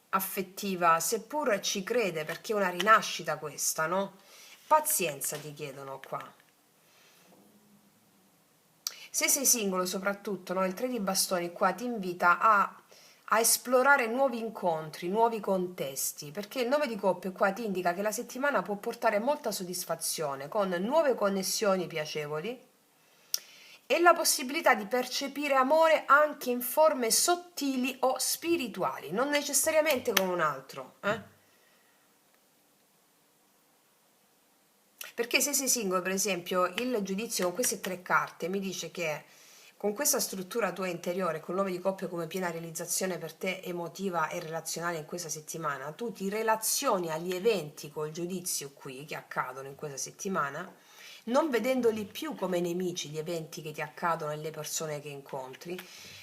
affettiva, seppur ci crede perché è una rinascita questa, no? Pazienza ti chiedono qua. Se sei singolo soprattutto, no, il 3 di bastoni qua ti invita a esplorare nuovi incontri, nuovi contesti, perché il 9 di coppe qua ti indica che la settimana può portare molta soddisfazione con nuove connessioni piacevoli e la possibilità di percepire amore anche in forme sottili o spirituali, non necessariamente con un altro, Perché se sei single, per esempio, il giudizio con queste tre carte mi dice che con questa struttura tua interiore, col 9 di coppia come piena realizzazione per te emotiva e relazionale in questa settimana, tu ti relazioni agli eventi col giudizio qui che accadono in questa settimana, non vedendoli più come nemici gli eventi che ti accadono e le persone che incontri,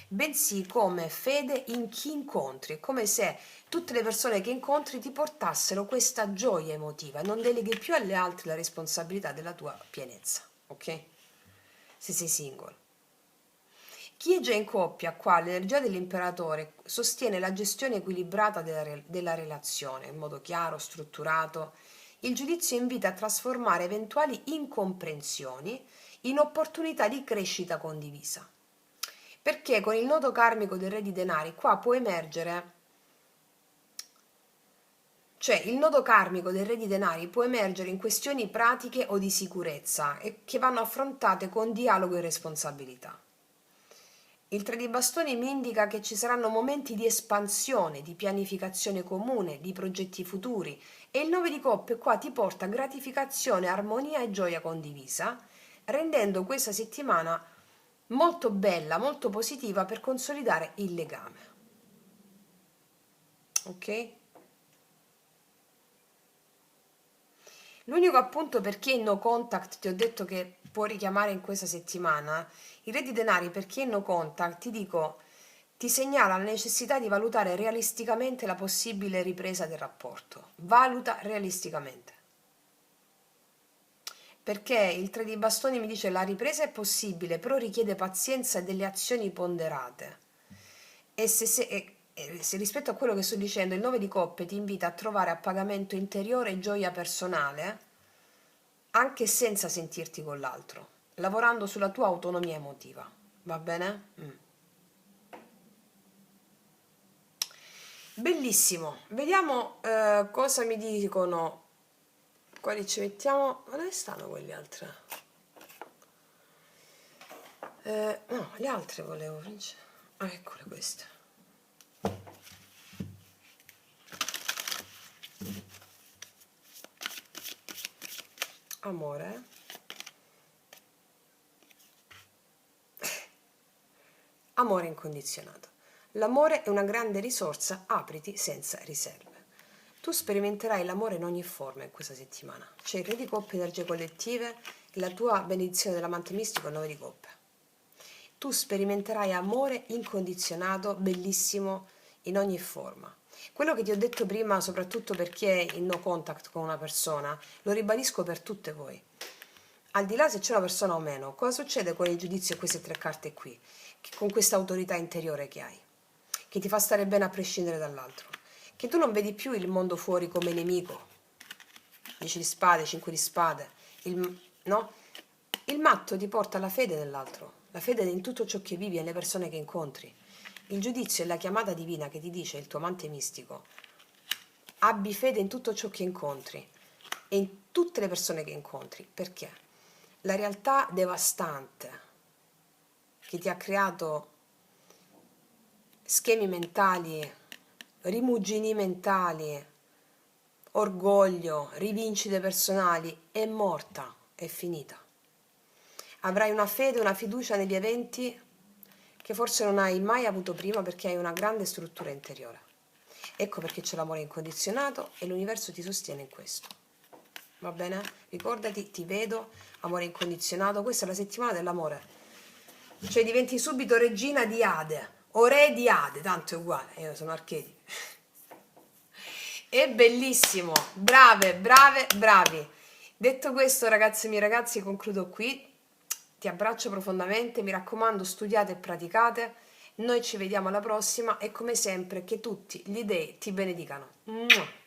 bensì come fede in chi incontri, è come se tutte le persone che incontri ti portassero questa gioia emotiva, non deleghi più alle altre la responsabilità della tua pienezza, ok? Se sei single. Chi è già in coppia, qua l'energia dell'imperatore sostiene la gestione equilibrata della relazione, in modo chiaro, strutturato. Il giudizio invita a trasformare eventuali incomprensioni in opportunità di crescita condivisa. Perché con il nodo karmico del re di denari qua può emergere, cioè il nodo karmico del re di denari può emergere in questioni pratiche o di sicurezza e che vanno affrontate con dialogo e responsabilità. Il 3 di bastoni mi indica che ci saranno momenti di espansione, di pianificazione comune, di progetti futuri e il 9 di coppe qua ti porta gratificazione, armonia e gioia condivisa, rendendo questa settimana molto bella, molto positiva per consolidare il legame. Ok? L'unico appunto per chi è in no contact, ti ho detto che può richiamare in questa settimana, il re di denari per chi è in no contact, ti dico, ti segnala la necessità di valutare realisticamente la possibile ripresa del rapporto. Valuta realisticamente. Perché il 3 di bastoni mi dice la ripresa è possibile, però richiede pazienza e delle azioni ponderate. Se rispetto a quello che sto dicendo, il 9 di coppe ti invita a trovare appagamento interiore e gioia personale, anche senza sentirti con l'altro, lavorando sulla tua autonomia emotiva. Va bene? Bellissimo, vediamo cosa mi dicono. Quali ci mettiamo? Ma dove stanno quelle altre? No, le altre volevo, ah, eccole queste. Amore. Amore incondizionato. L'amore è una grande risorsa, apriti senza riserve. Tu sperimenterai l'amore in ogni forma in questa settimana. C'è il re di coppe, energie collettive, e la tua benedizione dell'amante mistico, il 9 di coppe. Tu sperimenterai amore incondizionato, bellissimo, in ogni forma. Quello che ti ho detto prima, soprattutto per chi è in no contact con una persona, lo ribadisco per tutte voi. Al di là se c'è una persona o meno, cosa succede con il giudizio e queste tre carte qui? Con questa autorità interiore che hai, che ti fa stare bene a prescindere dall'altro, che tu non vedi più il mondo fuori come nemico, 10 di spade, 5 di spade, no? Il matto ti porta alla fede nell'altro, la fede in tutto ciò che vivi e nelle persone che incontri. Il giudizio è la chiamata divina che ti dice il tuo amante mistico: abbi fede in tutto ciò che incontri e in tutte le persone che incontri, perché la realtà devastante che ti ha creato schemi mentali, rimugini mentali, orgoglio, rivincite personali, è morta, è finita. Avrai una fede, una fiducia negli eventi che forse non hai mai avuto prima perché hai una grande struttura interiore. Ecco perché c'è l'amore incondizionato e l'universo ti sostiene in questo. Va bene? Ricordati, ti vedo, amore incondizionato, questa è la settimana dell'amore. Cioè diventi subito regina di Ade o re di Ade, tanto è uguale, io sono archetipi. È bellissimo, brave, brave, bravi. Detto questo, ragazzi e miei ragazzi, concludo qui. Ti abbraccio profondamente, mi raccomando, studiate e praticate. Noi ci vediamo alla prossima e come sempre che tutti gli dei ti benedicano. Mua.